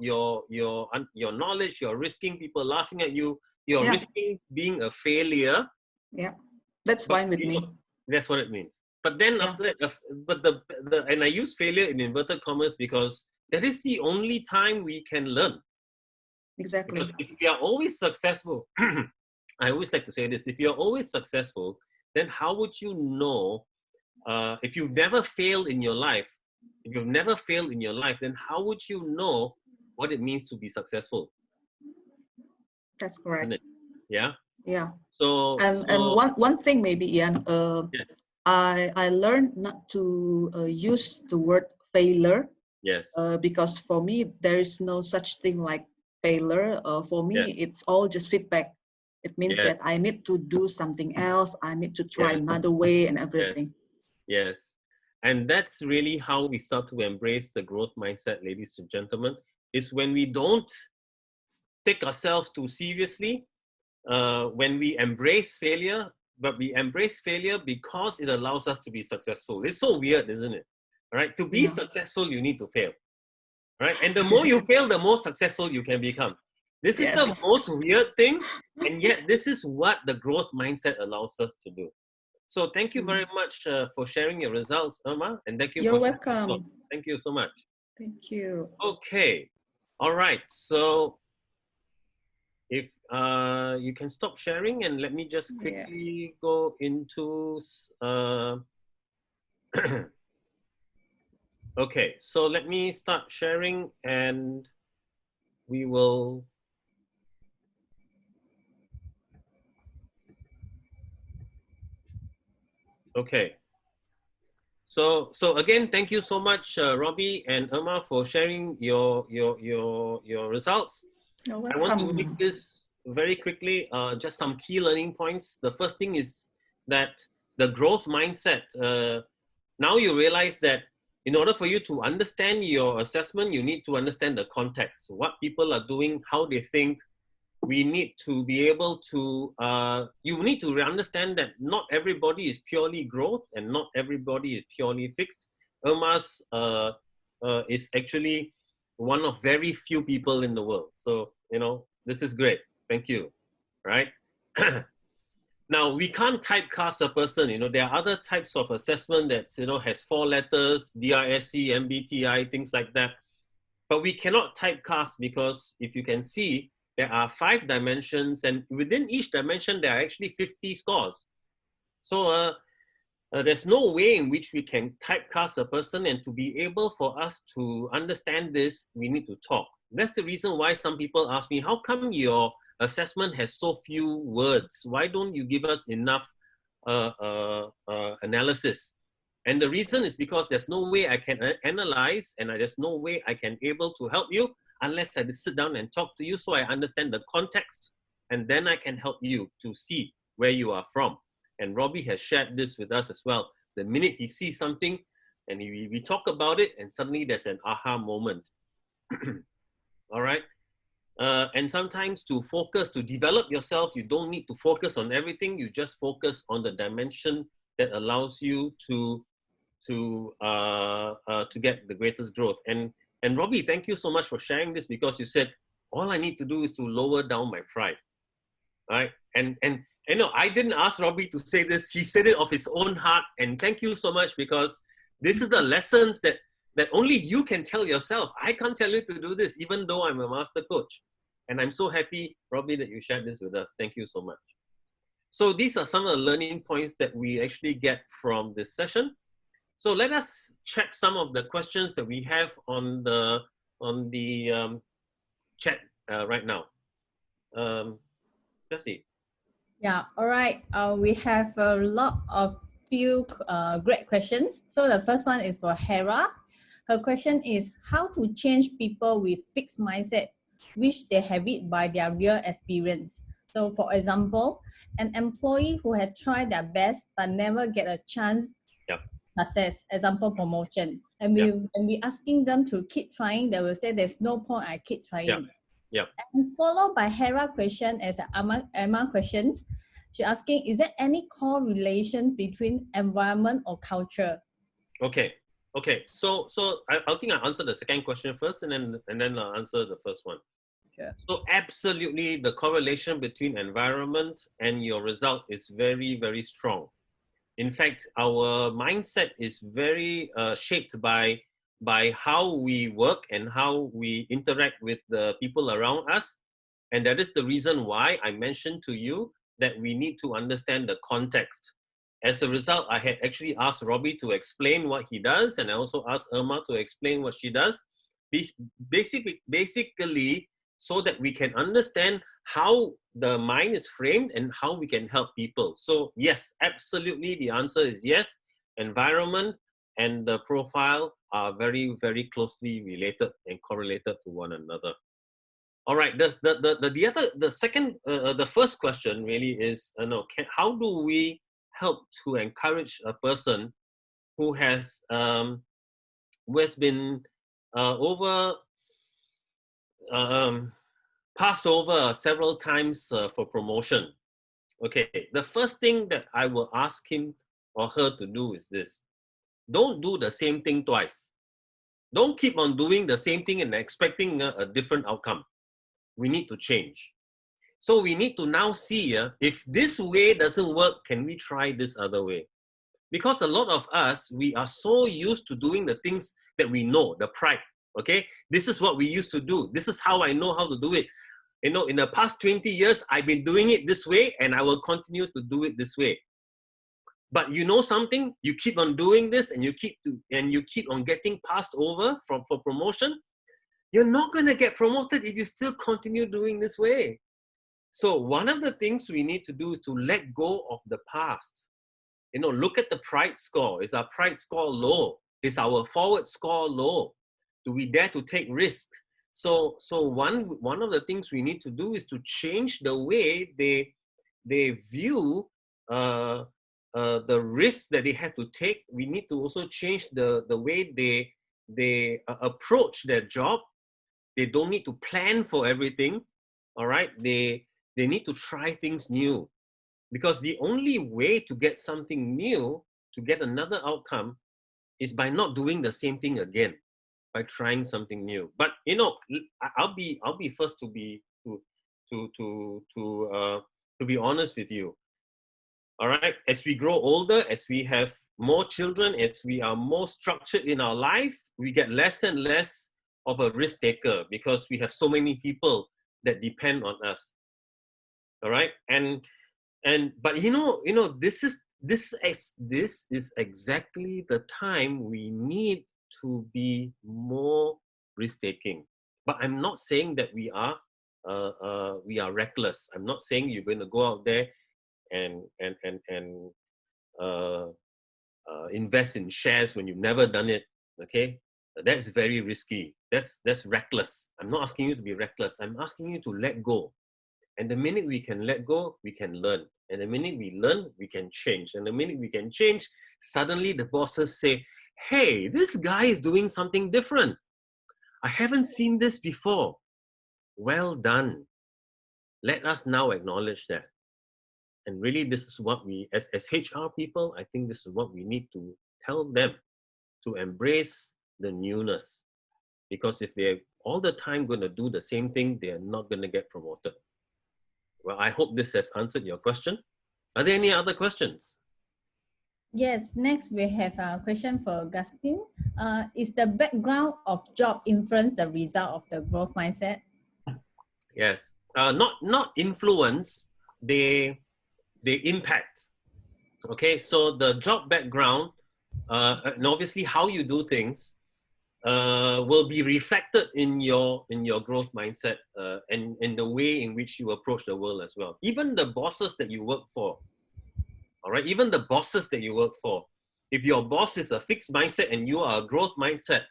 knowledge, you're risking people laughing at you, you're risking being a failure. Yeah. That's fine with me. That's what it means. But then after that, but the and I use failure in inverted commas because that is the only time we can learn. Exactly. Because if we are always successful, I always like to say this, if you're always successful, then how would you know, if you've never failed in your life, then how would you know what it means to be successful? That's correct. Isn't it? Yeah? Yeah. So one thing maybe, Ian, I learned not to use the word failure. Yes. Because for me, there is no such thing like failure. For me, it's all just feedback. It means that I need to do something else. I need to try another way and everything. Yes. And that's really how we start to embrace the growth mindset, ladies and gentlemen, is when we don't take ourselves too seriously, when we embrace failure, but we embrace failure because it allows us to be successful. It's so weird, isn't it? All right. To be successful, you need to fail. Right? And the more you fail, the more successful you can become. This is the most weird thing, and yet this is what the growth mindset allows us to do. So thank you very much for sharing your results, Irma, and thank you. You're welcome. Thank you so much. Thank you. Okay. All right. So if you can stop sharing and let me just quickly go into okay, so let me start sharing and we will okay. So again, thank you so much, Robbie and Irma, for sharing your results. You're I want to welcome. make this very quickly, just some key learning points. The first thing is that the growth mindset, now you realize that in order for you to understand your assessment, you need to understand the context, what people are doing, how they think. We need to be able to, you need to understand that not everybody is purely growth and not everybody is purely fixed. Irma's is actually one of very few people in the world. So, you know, this is great. Thank you. Right? Now, we can't typecast a person. You know, there are other types of assessment that, you know, has 4 letters, DISC, MBTI, things like that. But we cannot typecast because if you can see, there are 5 dimensions, and within each dimension, there are actually 50 scores. So there's no way in which we can typecast a person, and to be able for us to understand this, we need to talk. That's the reason why some people ask me, how come your assessment has so few words? Why don't you give us enough analysis? And the reason is because there's no way I can analyze, and there's no way I can able to help you unless I sit down and talk to you so I understand the context, and then I can help you to see where you are from. And Robbie has shared this with us as well. The minute he sees something and we talk about it, and suddenly there's an aha moment. All right. And sometimes to focus, to develop yourself, you don't need to focus on everything. You just focus on the dimension that allows you to get the greatest growth. And Robbie, thank you so much for sharing this, because you said, all I need to do is to lower down my pride, right? And you know, I didn't ask Robbie to say this. He said it of his own heart. And thank you so much, because this is the lessons that only you can tell yourself. I can't tell you to do this, even though I'm a master coach. And I'm so happy, Robbie, that you shared this with us. Thank you so much. So these are some of the learning points that we actually get from this session. So let us check some of the questions that we have on the chat right now. Let's see. Yeah, all right. We have a lot of few great questions. So the first one is for Hera. Her question is how to change people with fixed mindset, which they have it by their real experience. So for example, an employee who has tried their best but never get a chance success, example promotion. And when we asking them to keep trying, they will say there's no point, I keep trying. And followed by Hera question as Emma questions. She asking, is there any correlation between environment or culture? Okay. So I think I'll answer the second question first, and then I'll answer the first one. Sure. So absolutely, the correlation between environment and your result is very, very strong. In fact, our mindset is very shaped by how we work and how we interact with the people around us. And that is the reason why I mentioned to you that we need to understand the context. As a result, I had actually asked Robbie to explain what he does, and I also asked Irma to explain what she does. Basically, so that we can understand how the mind is framed and how we can help people. So yes, absolutely, the answer is yes. Environment and the profile are very, very closely related and correlated to one another. All right, the first question really is, how do we help to encourage a person who has been passed over several times for promotion. Okay, the first thing that I will ask him or her to do is this. Don't do the same thing twice. Don't keep on doing the same thing and expecting a different outcome. We need to change. So we need to now see if this way doesn't work, can we try this other way? Because a lot of us, we are so used to doing the things that we know, the pride, okay? This is what we used to do. This is how I know how to do it. You know, in the past 20 years, I've been doing it this way and I will continue to do it this way. But you know something, you keep on doing this and you keep on getting passed over for promotion, you're not going to get promoted if you still continue doing this way. So one of the things we need to do is to let go of the past. You know, look at the pride score. Is our pride score low? Is our forward score low? Do we dare to take risks? So one of the things we need to do is to change the way they view the risks that they have to take. We need to also change the way they approach their job. They don't need to plan for everything. All right, they need to try things new, because the only way to get something new, to get another outcome, is by not doing the same thing again, by trying something new. But you know, I'll be first to be honest with you. All right, as we grow older, as we have more children, as we are more structured in our life, we get less and less of a risk taker because we have so many people that depend on us. All right, but you know, this is exactly the time we need to be more risk taking. But I'm not saying that we are reckless. I'm not saying you're going to go out there and invest in shares when you've never done it. Okay, that's very risky. That's reckless. I'm not asking you to be reckless. I'm asking you to let go. And the minute we can let go, we can learn. And the minute we learn, we can change. And the minute we can change, suddenly the bosses say, hey, this guy is doing something different. I haven't seen this before. Well done. Let us now acknowledge that. And really, this is what we, as HR people, I think this is what we need to tell them, to embrace the newness. Because if they're all the time going to do the same thing, they're not going to get promoted. Well, I hope this has answered your question. Are there any other questions? Yes, next we have a question for Augustine. Is the background of job influence the result of the growth mindset? Yes, not influence, they impact. Okay, so the job background, and obviously how you do things, will be reflected in your growth mindset and in the way in which you approach the world as well. Even the bosses that you work for, all right, even the bosses that you work for, if your boss is a fixed mindset and you are a growth mindset,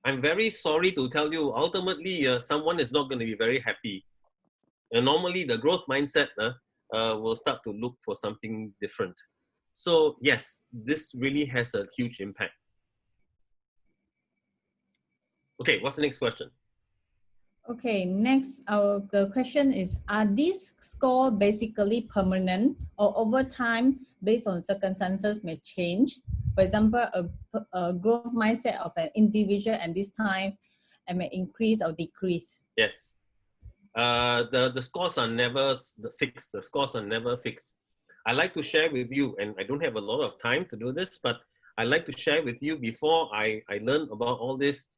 I'm very sorry to tell you, ultimately someone is not going to be very happy. And normally the growth mindset will start to look for something different. So yes, this really has a huge impact. Okay, what's the next question? Okay, next, the question is, are these scores basically permanent or over time based on circumstances may change? For example, a growth mindset of an individual at this time and may increase or decrease. Yes. The scores are never fixed. The scores are never fixed. I like to share with you, and I don't have a lot of time to do this, but I like to share with you before I learned about all this.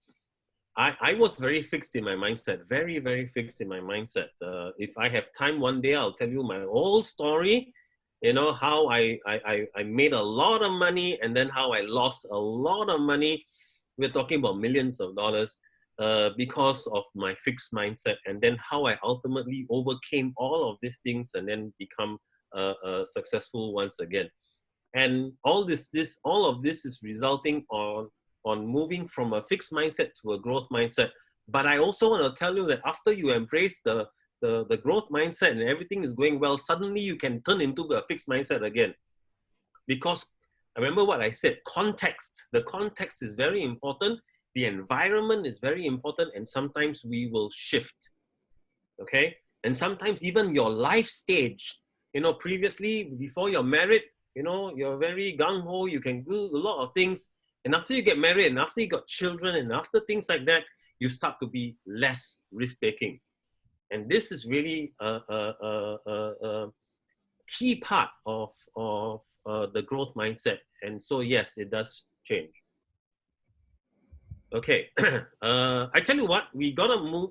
I was very fixed in my mindset, very, very fixed in my mindset. If I have time one day, I'll tell you my whole story, you know, how I made a lot of money and then how I lost a lot of money. We're talking about millions of dollars because of my fixed mindset, and then how I ultimately overcame all of these things and then become successful once again. And all of this is resulting on moving from a fixed mindset to a growth mindset. But I also want to tell you that after you embrace the growth mindset and everything is going well, suddenly you can turn into a fixed mindset again. Because remember what I said, context. The context is very important. The environment is very important. And sometimes we will shift. okay? And sometimes even your life stage, you know, previously, before you're married, you know, you're very gung-ho, you can do a lot of things. And after you get married and after you got children and after things like that, you start to be less risk-taking. And this is really a key part of the growth mindset. And so, yes, it does change. Okay, I tell you what, we gotta move,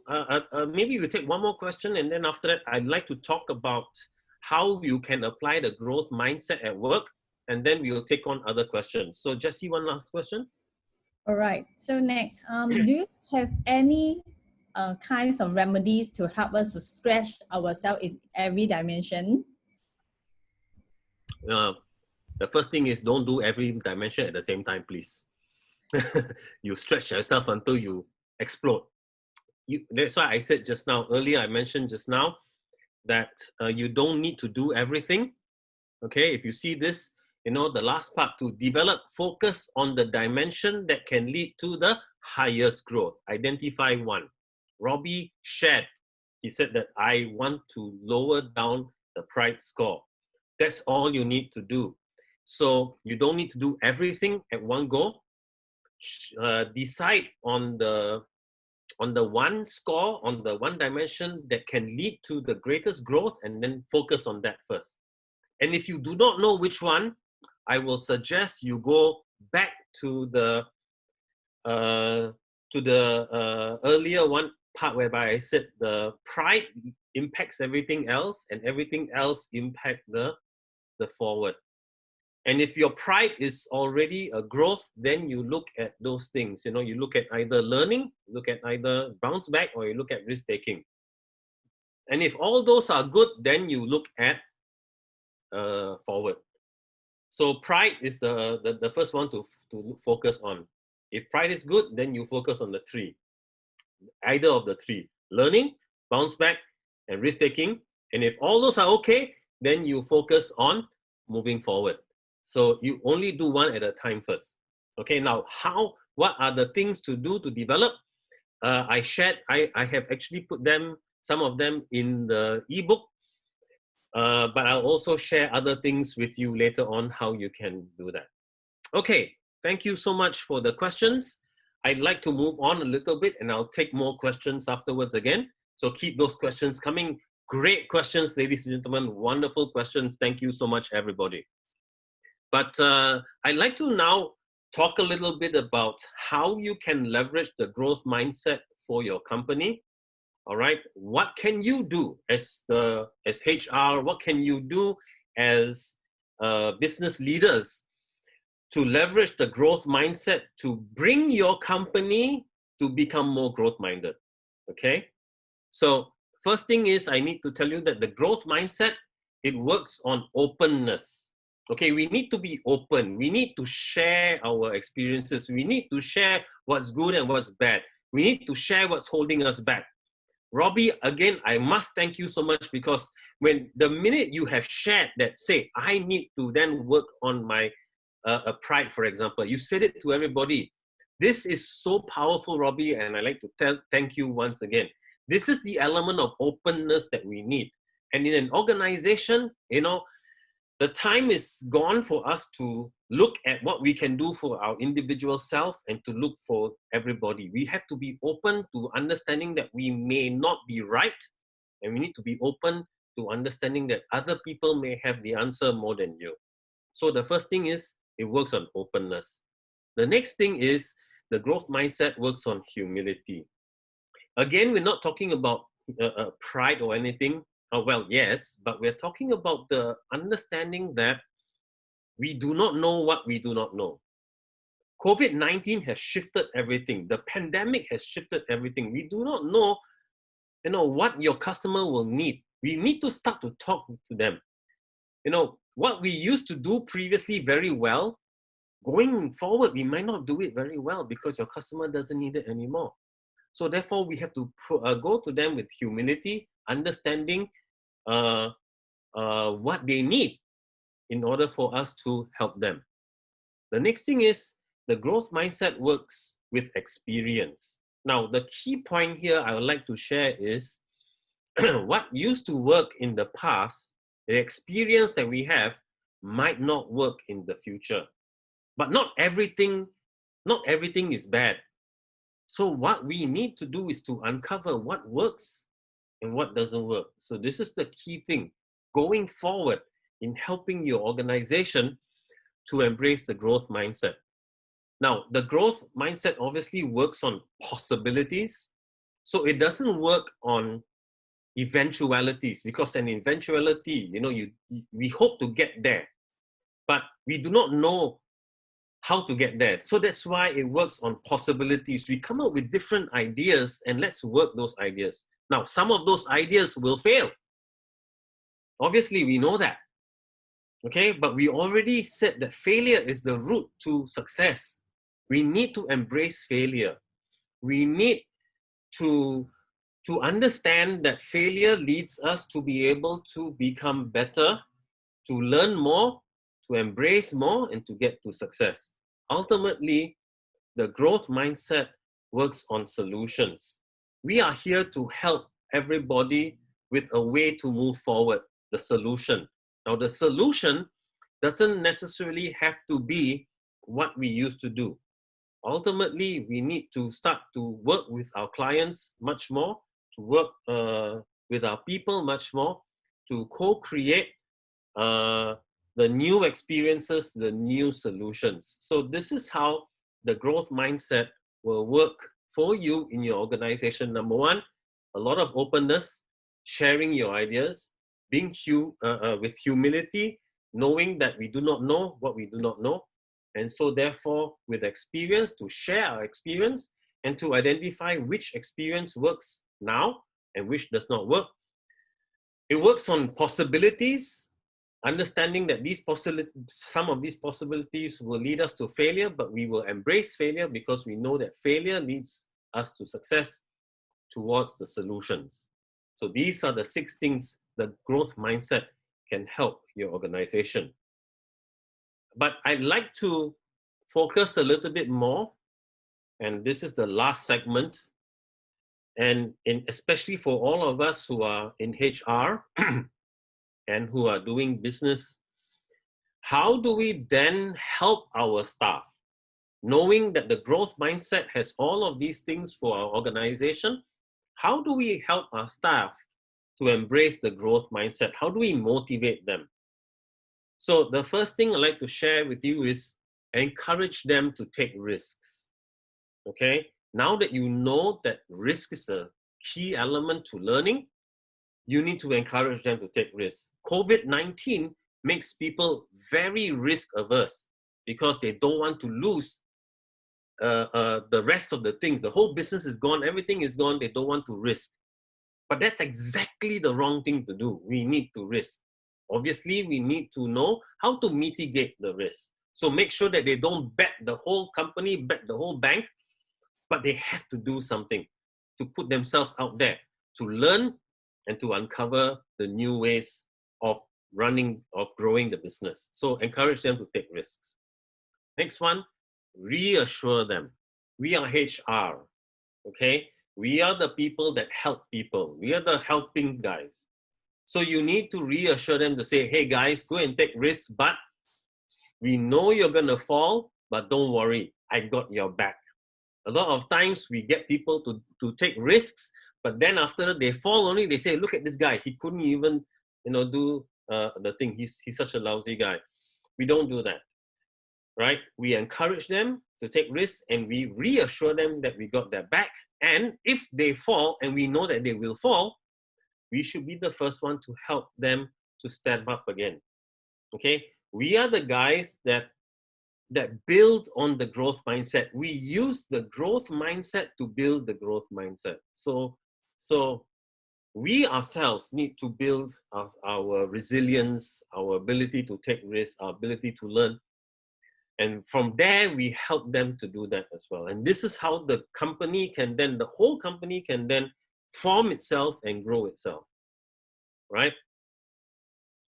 maybe we'll take one more question, and then after that, I'd like to talk about how you can apply the growth mindset at work, and then we'll take on other questions. So Jessie, one last question. All right. So next, do you have any kinds of remedies to help us to stretch ourselves in every dimension? The first thing is don't do every dimension at the same time, please. You stretch yourself until you explode. That's why I said just now, earlier I mentioned just now, that you don't need to do everything. Okay, if you see this, you know, the last part, to develop focus on the dimension that can lead to the highest growth. Identify one. Robbie shared, he said that I want to lower down the pride score. That's all you need to do. So you don't need to do everything at one go. Decide on the one score, on the one dimension that can lead to the greatest growth, and then focus on that first. And if you do not know which one, I will suggest you go back to the earlier one part whereby I said the pride impacts everything else, and everything else impact the forward. And if your pride is already a growth, then you look at those things. You know, you look at either learning, look at either bounce back, or you look at risk taking. And if all those are good, then you look at forward. So pride is the first one to focus on. If pride is good, then you focus on the three. Either of the three: learning, bounce back, and risk taking. And if all those are okay, then you focus on moving forward. So you only do one at a time first. Okay, now what are the things to do to develop? I have actually put some of them in the ebook, but I'll also share other things with you later on how you can do that. Okay, thank you so much for the questions. I'd like to move on a little bit, and I'll take more questions afterwards again. So keep those questions coming. Great questions, ladies and gentlemen. Wonderful questions. Thank you so much, everybody. But I'd like to now talk a little bit about how you can leverage the growth mindset for your company. All right, what can you do as HR? What can you do as business leaders to leverage the growth mindset to bring your company to become more growth minded? Okay, so first thing is, I need to tell you that the growth mindset, it works on openness. Okay, we need to be open. We need to share our experiences. We need to share what's good and what's bad. We need to share what's holding us back. Robbie, again, I must thank you so much, because when the minute you have shared that, say, I need to then work on my pride, for example, you said it to everybody. This is so powerful, Robbie, and I'd like to thank you once again. This is the element of openness that we need. And in an organization, you know, the time is gone for us to look at what we can do for our individual self and to look for everybody. We have to be open to understanding that we may not be right, and we need to be open to understanding that other people may have the answer more than you. So the first thing is, it works on openness. The next thing is, the growth mindset works on humility. Again, we're not talking about pride or anything. Well, yes, but we're talking about the understanding that we do not know what we do not know. COVID-19 has shifted everything. The pandemic has shifted everything. We do not know, you know, what your customer will need. We need to start to talk to them. You know, what we used to do previously very well, going forward, we might not do it very well because your customer doesn't need it anymore. So therefore, we have to go to them with humility, understanding what they need in order for us to help them. The next thing is, the growth mindset works with experience. Now, the key point here I would like to share is, what used to work in the past, the experience that we have might not work in the future. But not everything is bad. So what we need to do is to uncover what works and what doesn't work. So this is the key thing going forward in helping your organization to embrace the growth mindset. Now, the growth mindset obviously works on possibilities. So it doesn't work on eventualities, because an eventuality, we hope to get there, but we do not know how to get there. So that's why it works on possibilities. We come up with different ideas and let's work those ideas. Now, some of those ideas will fail. Obviously, we know that. Okay, but we already said that failure is the route to success. We need to embrace failure. We need to understand that failure leads us to be able to become better, to learn more, to embrace more, and to get to success. Ultimately, the growth mindset works on solutions. We are here to help everybody with a way to move forward, the solution. Now, the solution doesn't necessarily have to be what we used to do. Ultimately, we need to start to work with our clients much more, to work with our people much more, to co-create the new experiences, the new solutions. So this is how the growth mindset will work for you in your organization. Number one, a lot of openness, sharing your ideas, being with humility, knowing that we do not know what we do not know. And so therefore, with experience, to share our experience and to identify which experience works now and which does not work. It works on possibilities, understanding that some of these possibilities will lead us to failure, but we will embrace failure because we know that failure leads us to success towards the solutions. So these are the 6 things that growth mindset can help your organization. But I'd like to focus a little bit more, and this is the last segment, and especially for all of us who are in HR and who are doing business, how do we then help our staff? Knowing that the growth mindset has all of these things for our organization, how do we help our staff to embrace the growth mindset? How do we motivate them? So the first thing I'd like to share with you is encourage them to take risks. Okay? Now that you know that risk is a key element to learning, you need to encourage them to take risks. COVID-19 makes people very risk averse because they don't want to lose the rest of the things. The whole business is gone, everything is gone, they don't want to risk. But that's exactly the wrong thing to do. We need to risk. Obviously, we need to know how to mitigate the risk. So make sure that they don't bet the whole company, bet the whole bank, but they have to do something to put themselves out there, to learn and to uncover the new ways of growing the business. So encourage them to take risks. Next one, reassure them. We are HR, okay? We are the people that help people. We are the helping guys. So you need to reassure them to say, hey guys, go and take risks, but we know you're gonna fall, but don't worry, I got your back. A lot of times we get people to take risks, but then after they fall only, they say, look at this guy, he couldn't even do the thing. He's such a lousy guy. We don't do that, right? We encourage them to take risks and we reassure them that we got their back. And if they fall, and we know that they will fall, we should be the first one to help them to stand up again, okay? We are the guys that build on the growth mindset. We use the growth mindset to build the growth mindset. So we ourselves need to build our resilience, our ability to take risks, our ability to learn. And from there, we help them to do that as well. And this is how the whole company can then form itself and grow itself, right?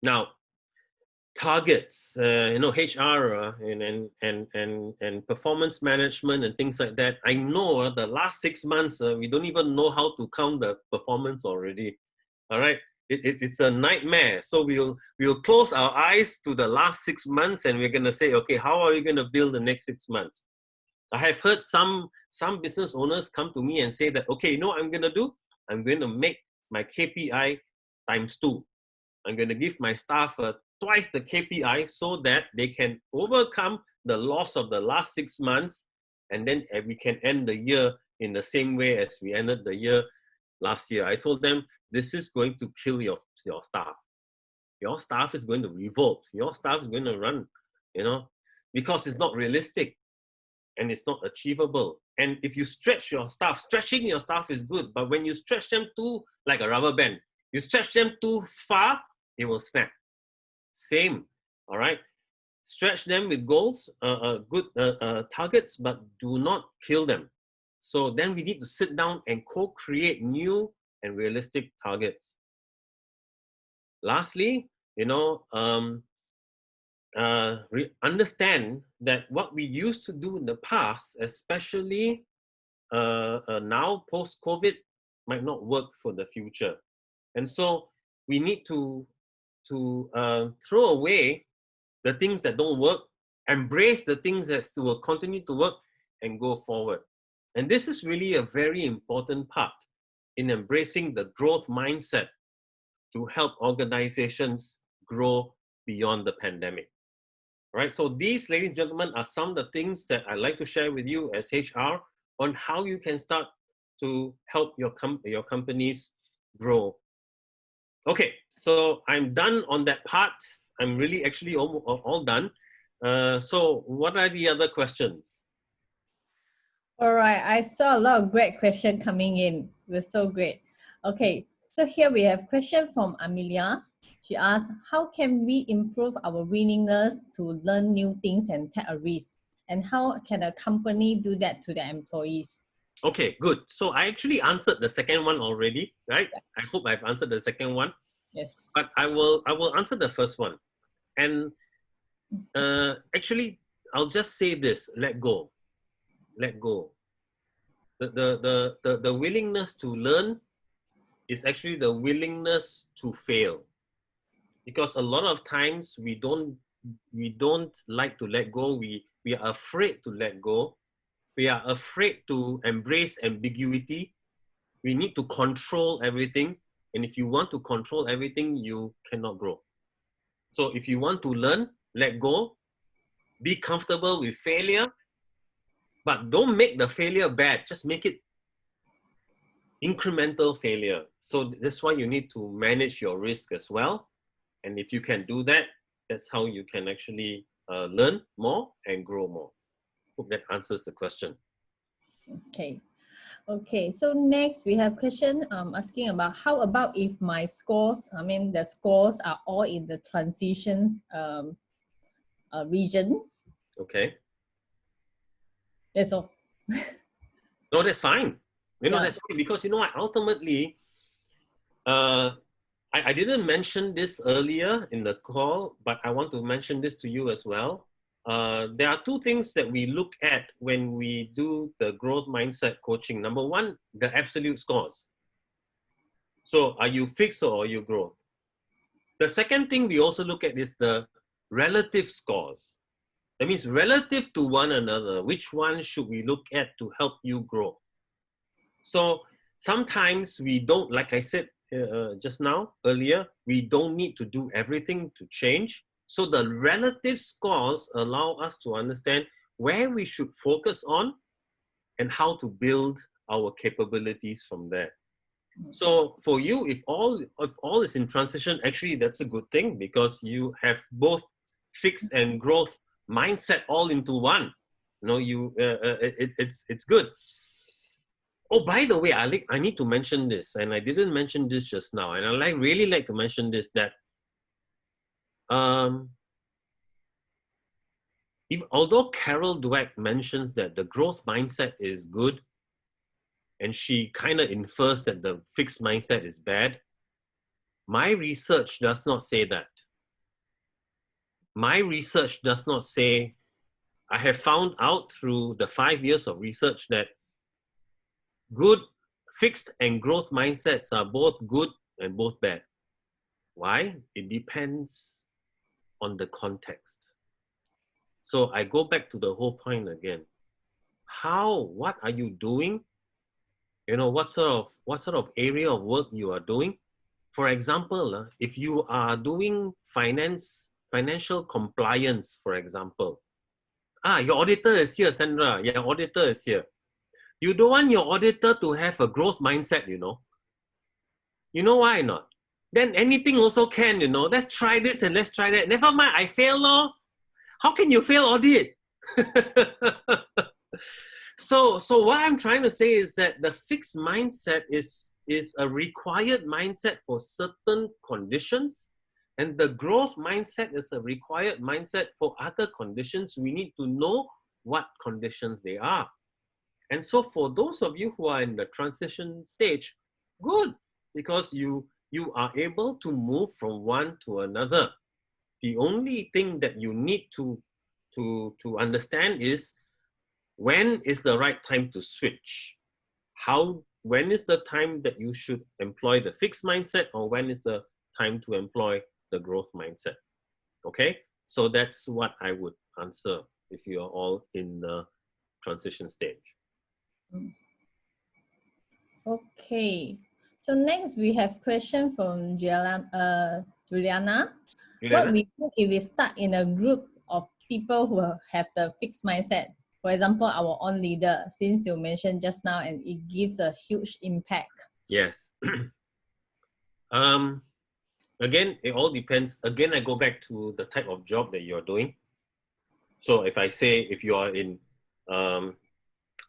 Now, targets, HR and performance management and things like that. I know the last 6 months, we don't even know how to count the performance already. All right. It's a nightmare. So we'll close our eyes to the last 6 months and we're going to say, okay, how are you going to build the next 6 months? I have heard some business owners come to me and say that, okay, you know what I'm going to do? I'm going to make my KPI ×2. I'm going to give my staff twice the KPI so that they can overcome the loss of the last 6 months, and then we can end the year in the same way as we ended the year last year. I told them, this is going to kill your staff. Your staff is going to revolt. Your staff is going to run, because it's not realistic and it's not achievable. And if you stretch your staff, stretching your staff is good, but when you stretch them too, like a rubber band, you stretch them too far, it will snap. Same, all right? Stretch them with goals, good targets, but do not kill them. So then we need to sit down and co-create new and realistic targets. Lastly, understand that what we used to do in the past, especially now post-COVID, might not work for the future. And so we need to throw away the things that don't work, embrace the things that will continue to work, and go forward. And this is really a very important part in embracing the growth mindset to help organizations grow beyond the pandemic. Right? So these, ladies and gentlemen, are some of the things that I'd like to share with you as HR on how you can start to help your companies grow. Okay, so I'm done on that part. I'm really actually all done. So what are the other questions? All right, I saw a lot of great questions coming in. It was so great. Okay, so here we have a question from Amelia. She asked, how can we improve our willingness to learn new things and take a risk? And how can a company do that to their employees? Okay, good. So I actually answered the second one already, right? I hope I've answered the second one. Yes. But I will answer the first one. And actually, I'll just say this, let go. Let go. The willingness to learn is actually the willingness to fail. Because a lot of times we don't like to let go. We are afraid to let go. We are afraid to embrace ambiguity. We need to control everything. And if you want to control everything, you cannot grow. So if you want to learn, let go, be comfortable with failure, but don't make the failure bad. Just make it incremental failure. So that's why you need to manage your risk as well. And if you can do that, that's how you can actually learn more and grow more. Hope that answers the question. Okay. Okay, so next we have question asking about how about if my scores, the scores are all in the transitions region. Okay. That's all. No, that's fine. That's fine because you know what, ultimately, I didn't mention this earlier in the call, but I want to mention this to you as well. There are two things that we look at when we do the growth mindset coaching. Number one, the absolute scores. So are you fixed or are you growth? The second thing we also look at is the relative scores. That means relative to one another, which one should we look at to help you grow? So sometimes we don't, like I said just now, earlier, we don't need to do everything to change. So the relative scores allow us to understand where we should focus on and how to build our capabilities from there. So for you, if all is in transition, actually that's a good thing because you have both fixed and growth mindset all into one. It's good. Oh, by the way, I need to mention this, and I didn't mention this just now, and I really like to mention this, that although Carol Dweck mentions that the growth mindset is good, and she kind of infers that the fixed mindset is bad, my research does not say that. My research does not say, I have found out through the 5 years of research that good fixed and growth mindsets are both good and both bad. Why? It depends on the context. So I go back to the whole point again. What are you doing? You know, what sort of area of work you are doing? For example, if you are doing financial compliance, for example, your auditor is here, Sandra. Your auditor is here. You don't want your auditor to have a growth mindset, you know. You know why not? Then anything also can, you know. Let's try this and let's try that. Never mind, I fail, no? How can you fail audit? So what I'm trying to say is that the fixed mindset is a required mindset for certain conditions, and the growth mindset is a required mindset for other conditions. We need to know what conditions they are. And so for those of you who are in the transition stage, good, because you are able to move from one to another. The only thing that you need to understand is, when is the right time to switch? When is the time that you should employ the fixed mindset, or when is the time to employ the growth mindset? Okay, so that's what I would answer if you are all in the transition stage. Okay, so next we have question from Juliana. What we do if we start in a group of people who have the fixed mindset? For example, our own leader, since you mentioned just now, and it gives a huge impact. Yes. Again, it all depends. Again, I go back to the type of job that you're doing. So if you are in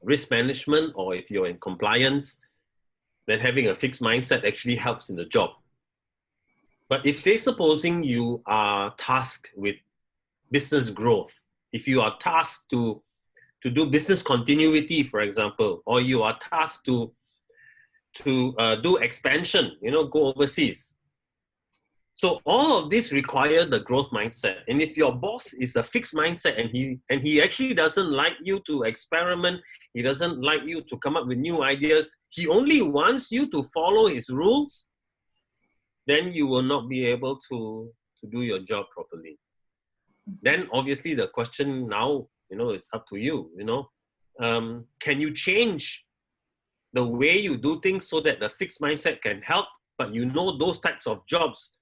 risk management, or if you're in compliance, then having a fixed mindset actually helps in the job. But if, say, supposing you are tasked with business growth, if you are tasked to do business continuity, for example, or you are tasked to do expansion, you know, go overseas. So all of this require the growth mindset. And if your boss is a fixed mindset, and he actually doesn't like you to experiment, he doesn't like you to come up with new ideas, he only wants you to follow his rules, then you will not be able to do your job properly. Then obviously the question now, you know, is up to you, you know. Can you change the way you do things so that the fixed mindset can help, but you know those types of jobs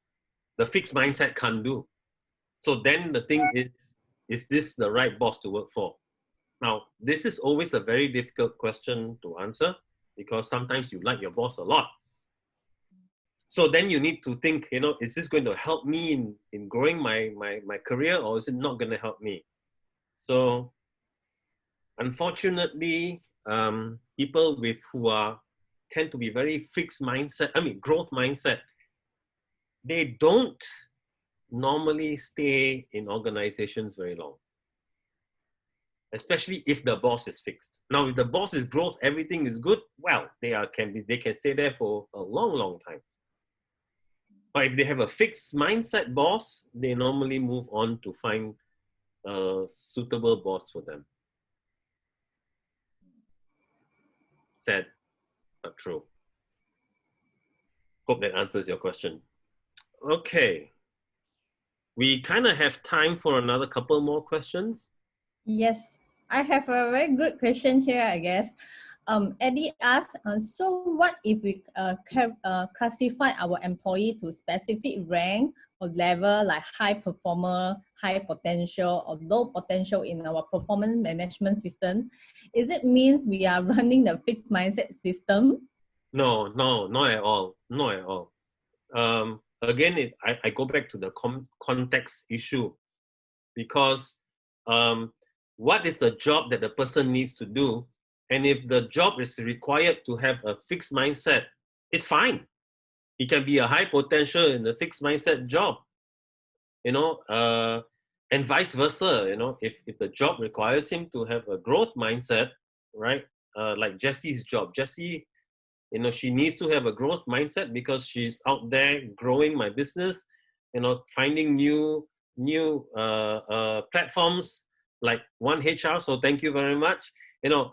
the fixed mindset can't do? So then the thing is this the right boss to work for? Now, this is always a very difficult question to answer, because sometimes you like your boss a lot. So then you need to think, you know, is this going to help me in growing my career, or is it not going to help me? So unfortunately, people who tend to be very fixed mindset, growth mindset, they don't normally stay in organizations very long, especially if the boss is fixed. Now, if the boss is growth, everything is good, well, they can stay there for a long time. But if they have a fixed mindset boss, they normally move on to find a suitable boss for them. Sad, but true. Hope that answers your question. Okay. We kind of have time for another couple more questions. Yes, I have a very good question here, I guess. Eddie asked, so what if we classify our employee to specific rank or level, like high performer, high potential, or low potential in our performance management system? Is it means we are running the fixed mindset system? No, not at all. Not at all. Again, I go back to the context issue, because what is the job that the person needs to do? And if the job is required to have a fixed mindset, it's fine. He can be a high potential in a fixed mindset job, you know, and vice versa. You know, if the job requires him to have a growth mindset, right? Like Jessie's job. Jessie, you know, she needs to have a growth mindset because she's out there growing my business, you know, finding new platforms like OneHR. So thank you very much. You know,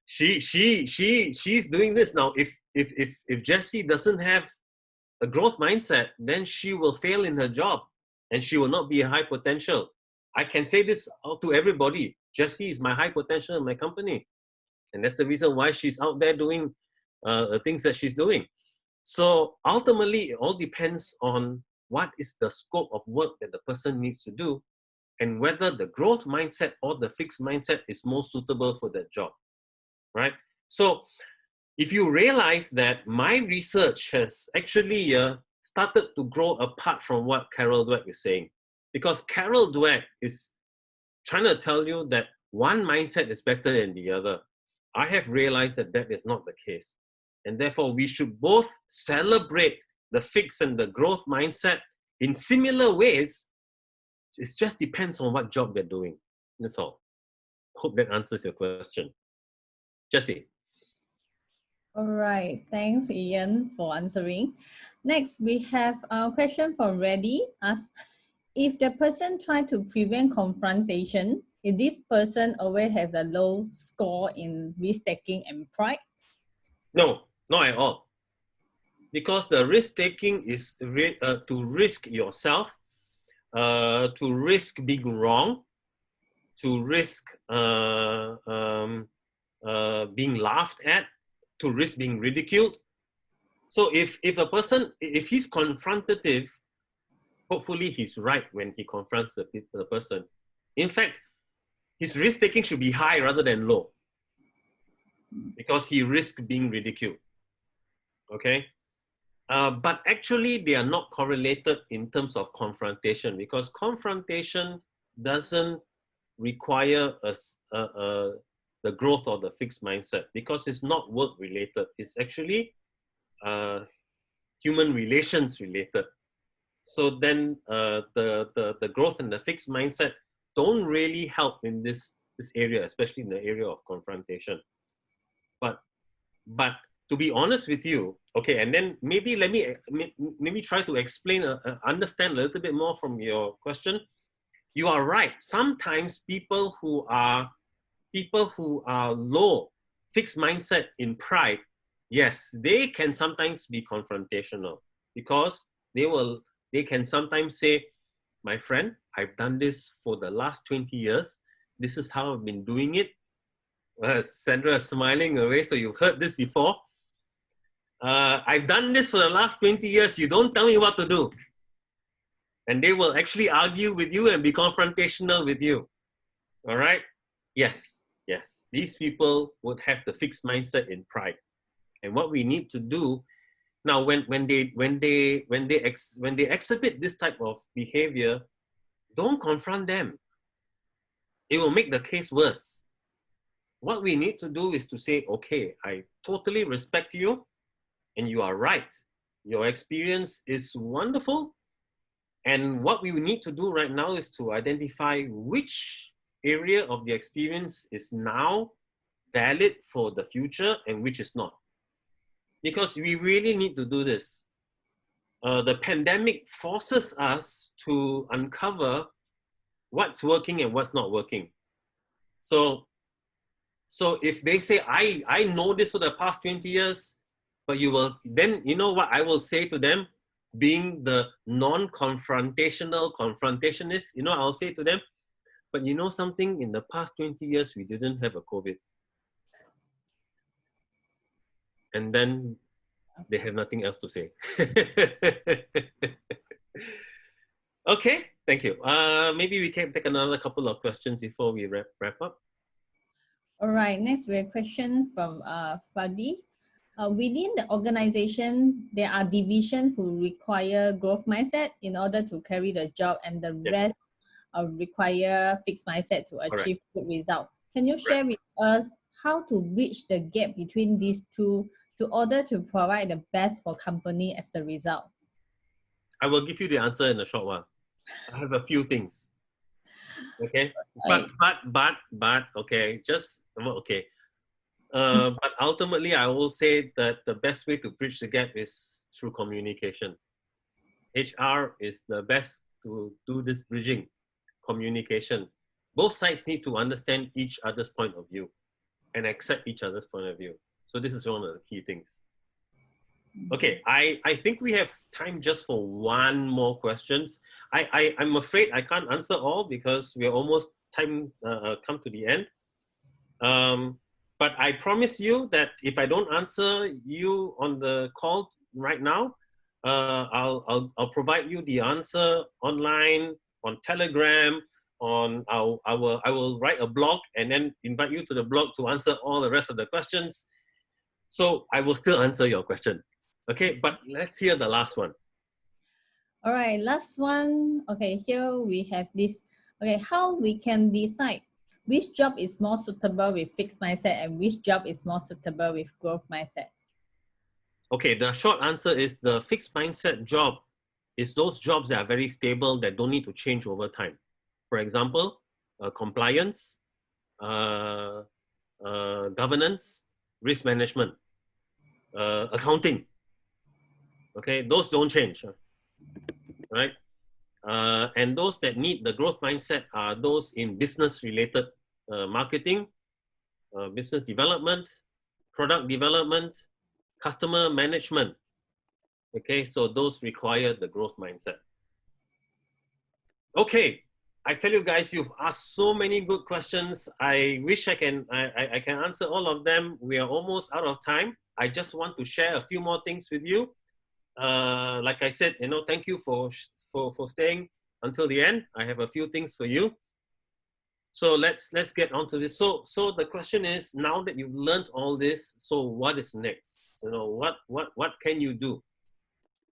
she's doing this now. If Jessie doesn't have a growth mindset, then she will fail in her job and she will not be a high potential. I can say this out to everybody. Jessie is my high potential in my company. And that's the reason why she's out there doing things that she's doing. So ultimately, it all depends on what is the scope of work that the person needs to do and whether the growth mindset or the fixed mindset is more suitable for that job, right? So if you realize that my research has actually started to grow apart from what Carol Dweck is saying, because Carol Dweck is trying to tell you that one mindset is better than the other. I have realized that that is not the case. And therefore, we should both celebrate the fixed and the growth mindset in similar ways. It just depends on what job they're doing. That's all. Hope that answers your question. Jessie. All right, thanks Ian for answering. Next, we have a question from Reddy. Asks, if the person try to prevent confrontation, is this person always have a low score in risk-taking and pride? No, not at all. Because the risk-taking is to risk yourself, to risk being wrong, to risk being laughed at, to risk being ridiculed. So if a person, if he's confrontative, hopefully he's right when he confronts the person. In fact, his risk-taking should be high rather than low, because he risks being ridiculed. Okay? But actually, they are not correlated in terms of confrontation, because confrontation doesn't require the growth or the fixed mindset, because it's not work related. It's actually human relations related. So then the growth and the fixed mindset don't really help in this area, especially in the area of confrontation. But to be honest with you, okay, and then maybe let me try to explain, understand a little bit more from your question. You are right. Sometimes people who are low fixed mindset in pride, yes, they can sometimes be confrontational, because they can sometimes say, my friend, I've done this for the last 20 years. This is how I've been doing it. Sandra is smiling away, so you've heard this before. I've done this for the last 20 years. You don't tell me what to do. And they will actually argue with you and be confrontational with you. All right? Yes. These people would have the fixed mindset in pride. And what we need to do now, when they exhibit this type of behavior, don't confront them. It will make the case worse. What we need to do is to say, okay, I totally respect you, and you are right. Your experience is wonderful. And what we need to do right now is to identify which area of the experience is now valid for the future and which is not. Because we really need to do this. The pandemic forces us to uncover what's working and what's not working. So if they say, I know this for the past 20 years, but you will, then you know what I will say to them, being the non-confrontational confrontationist, you know, I'll say to them, but you know something, in the past 20 years, we didn't have a COVID. And then they have nothing else to say. Okay, thank you. Maybe we can take another couple of questions before we wrap up. All right, next we have a question from Fadi. Within the organization, there are divisions who require growth mindset in order to carry the job, and the rest require fixed mindset to achieve good result. Can you share with us how to bridge the gap between these two to order to provide the best for company as the result? I will give you the answer in a short while. I have a few things. Okay, but okay, just okay. But ultimately, I will say that the best way to bridge the gap is through communication. HR is the best to do this bridging, communication. Both sides need to understand each other's point of view and accept each other's point of view. So this is one of the key things. Okay, I think we have time just for one more questions. I'm afraid I can't answer all because we're almost time come to the end. But I promise you that if I don't answer you on the call right now, I'll provide you the answer online, on Telegram, I will write a blog and then invite you to the blog to answer all the rest of the questions. So I will still answer your question. Okay, but let's hear the last one. All right, last one. Okay, here we have this. Okay, how we can decide which job is more suitable with fixed mindset and which job is more suitable with growth mindset? Okay, the short answer is the fixed mindset job is those jobs that are very stable that don't need to change over time. For example, compliance, governance, risk management, accounting. Okay, those don't change, right? And those that need the growth mindset are those in business-related marketing, business development, product development, customer management. Okay, so those require the growth mindset. Okay, I tell you guys, you've asked so many good questions. I wish I can answer all of them. We are almost out of time. I just want to share a few more things with you. Like I said, thank you for staying until the end. I have a few things for you. So let's get on to this. So the question is, now that you've learned all this, so what is next? What can you do?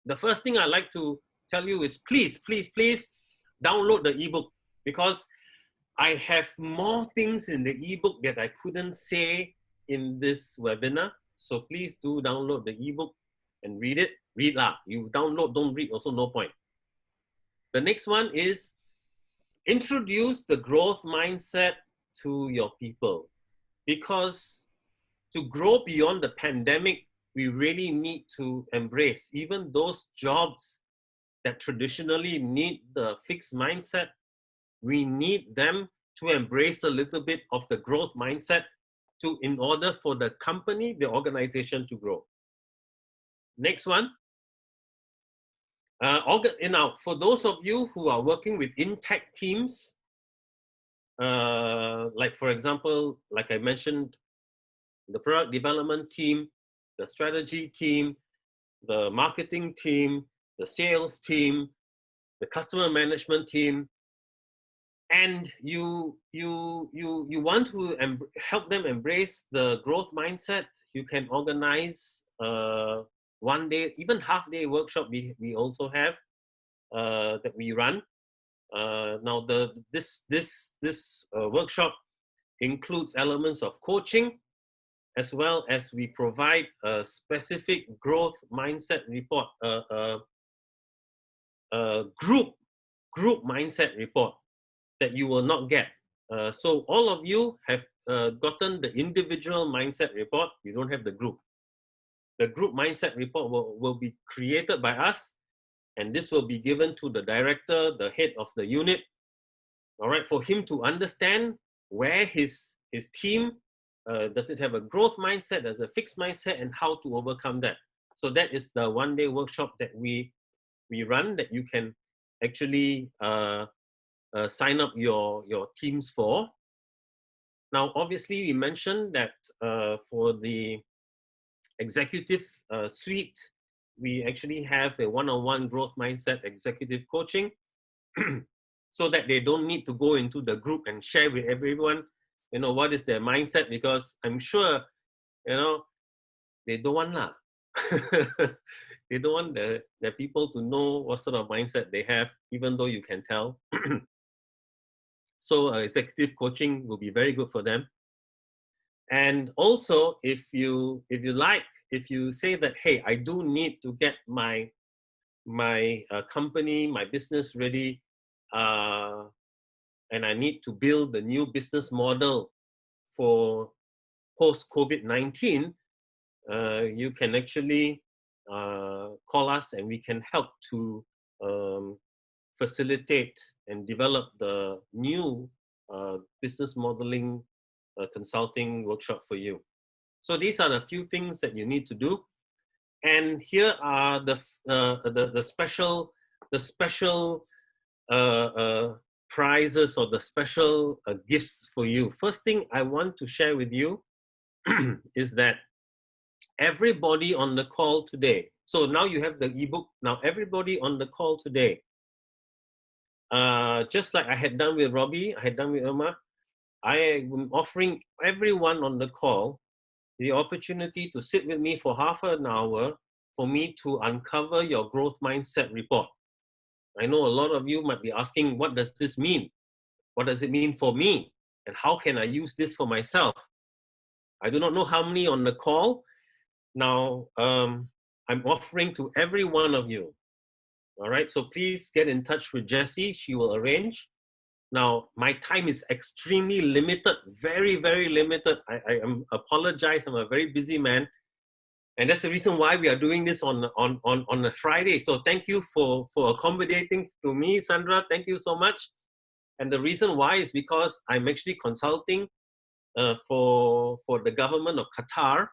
The first thing I'd like to tell you is please download the ebook, because I have more things in the ebook that I couldn't say in this webinar. So please do download the ebook and read it. Read lah. You download, don't read, also no point. The next one is introduce the growth mindset to your people, because to grow beyond the pandemic, we really need to embrace even those jobs that traditionally need the fixed mindset. We need them to embrace a little bit of the growth mindset in order for the company, the organization to grow. Next one. Now, for those of you who are working with in-tech teams, like for example, like I mentioned, the product development team, the strategy team, the marketing team, the sales team, the customer management team, and you want to help them embrace the growth mindset, you can organize one day, even half-day workshop we also have that we run. Now this workshop includes elements of coaching, as well as we provide a specific growth mindset report, group mindset report that you will not get. So all of you have gotten the individual mindset report. You don't have the group. The group mindset report will be created by us, and this will be given to the director, the head of the unit, all right, for him to understand where his team, does it have a growth mindset, does a fixed mindset, and how to overcome that. So that is the one-day workshop that we run, that you can actually sign up your teams for. Now, obviously, we mentioned that for the executive suite, we actually have a one-on-one growth mindset executive coaching, so that they don't need to go into the group and share with everyone, what is their mindset, because I'm sure, they don't want lah. They don't want the people to know what sort of mindset they have, even though you can tell. So executive coaching will be very good for them. And also, if you say that, hey, I do need to get my company, my business ready, and I need to build the new business model for post-COVID-19, you can actually call us, and we can help to facilitate and develop the new business modeling consulting workshop for you. So these are the few things that you need to do. And here are the special prizes or the special gifts for you. First thing I want to share with you is that everybody on the call today, so now you have the ebook, now everybody on the call today, just like I had done with Robbie, I had done with Irma, I am offering everyone on the call the opportunity to sit with me for half an hour for me to uncover your growth mindset report. I know a lot of you might be asking, what does this mean? What does it mean for me? And how can I use this for myself? I do not know how many on the call. Now, I'm offering to every one of you. All right, so please get in touch with Jessie. She will arrange. Now, my time is extremely limited, very, very limited. I apologize, I'm a very busy man. And that's the reason why we are doing this on a Friday. So thank you for accommodating to me, Sandra. Thank you so much. And the reason why is because I'm actually consulting for the government of Qatar.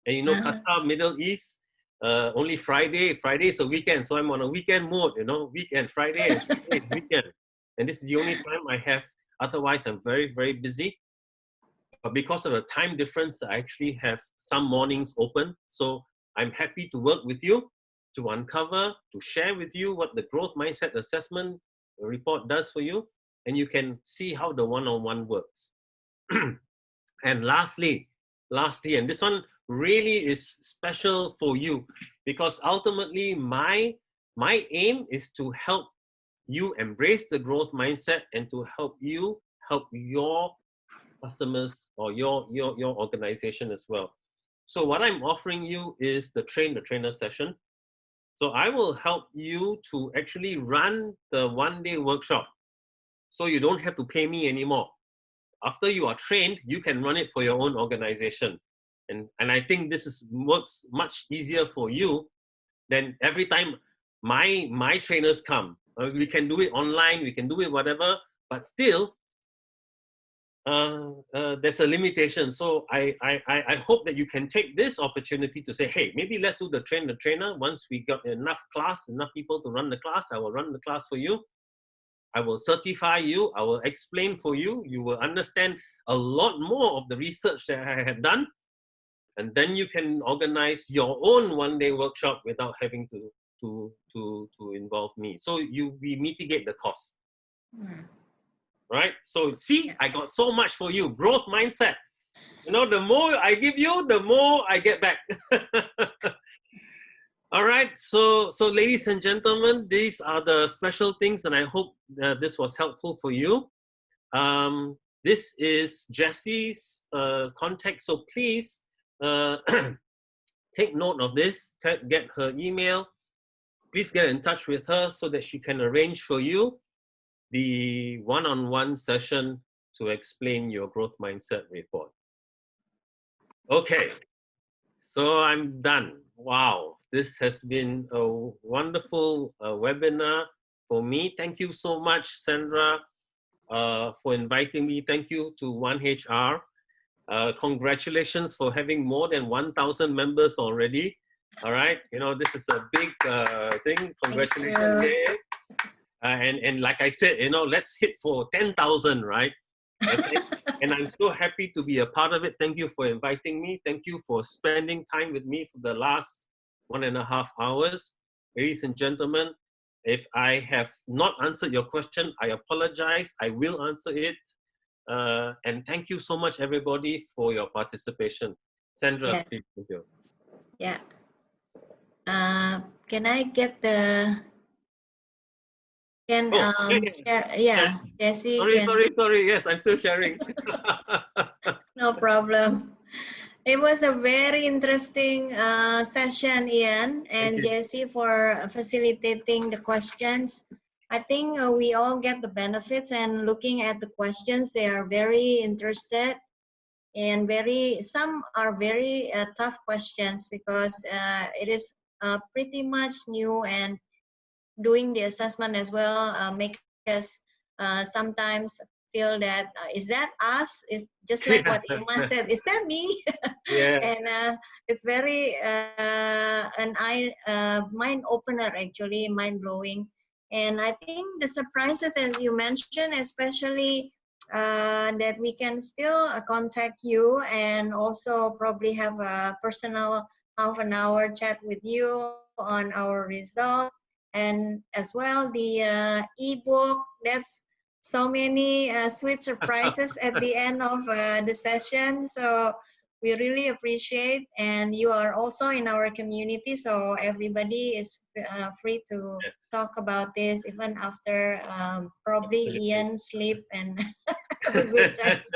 And you know, Qatar, Middle East, only Friday is a weekend. So I'm on a weekend mode, you know, weekend, Friday and Saturday is weekend. And this is the only time I have. Otherwise, I'm very, very busy. But because of the time difference, I actually have some mornings open. So I'm happy to work with you, to uncover, to share with you what the growth mindset assessment report does for you. And you can see how the one-on-one works. And lastly, and this one really is special for you, because ultimately my aim is to help you embrace the growth mindset and to help you help your customers or your organization as well. So what I'm offering you is the Train the Trainer session. So I will help you to actually run the one-day workshop, so you don't have to pay me anymore. After you are trained, you can run it for your own organization. And I think this works much easier for you than every time my trainers come. We can do it online, we can do it whatever, but still, there's a limitation. So I hope that you can take this opportunity to say, hey, maybe let's do the Train the Trainer. Once we got enough people to run the class, I will run the class for you. I will certify you, I will explain for you, you will understand a lot more of the research that I had done, and then you can organize your own one-day workshop without having to involve me. So we mitigate the cost. Right? So see, I got so much for you. Growth mindset. You know, the more I give you, the more I get back. All right, so ladies and gentlemen, these are the special things, and I hope this was helpful for you. This is Jessie's contact, so please take note of this, get her email. Please get in touch with her so that she can arrange for you the one-on-one session to explain your growth mindset report. Okay, so I'm done. Wow, this has been a wonderful webinar for me. Thank you so much, Sandra, for inviting me. Thank you to OneHR. Congratulations for having more than 1,000 members already. All right, you know, this is a big thing. Congratulations. And like I said, you know, let's hit for 10,000, right? Okay. And I'm so happy to be a part of it. Thank you for inviting me. Thank you for spending time with me for the last 1.5 hours. Ladies and gentlemen, if I have not answered your question, I apologize. I will answer it. And thank you so much, everybody, for your participation. Sandra, please continue. Yeah. Can I get the... share? Yeah, Jessie. Sorry. Yes, I'm still sharing. No problem. It was a very interesting session, Ian and Jessie, for facilitating the questions. I think we all get the benefits, and looking at the questions, they are very interested, and some are very tough questions, because it is pretty much new, and doing the assessment as well make us sometimes feel that is that us? Is just like what Ima said. Is that me? Yeah. And it's very mind opener, actually, mind blowing. And I think the surprises as you mentioned, especially that we can still contact you and also probably have a personal half an hour chat with you on our result, and as well the ebook. That's so many sweet surprises at the end of the session. So we really appreciate, and you are also in our community, so everybody is free to Yes. talk about this even after probably Absolutely. Ian sleep and have a good rest.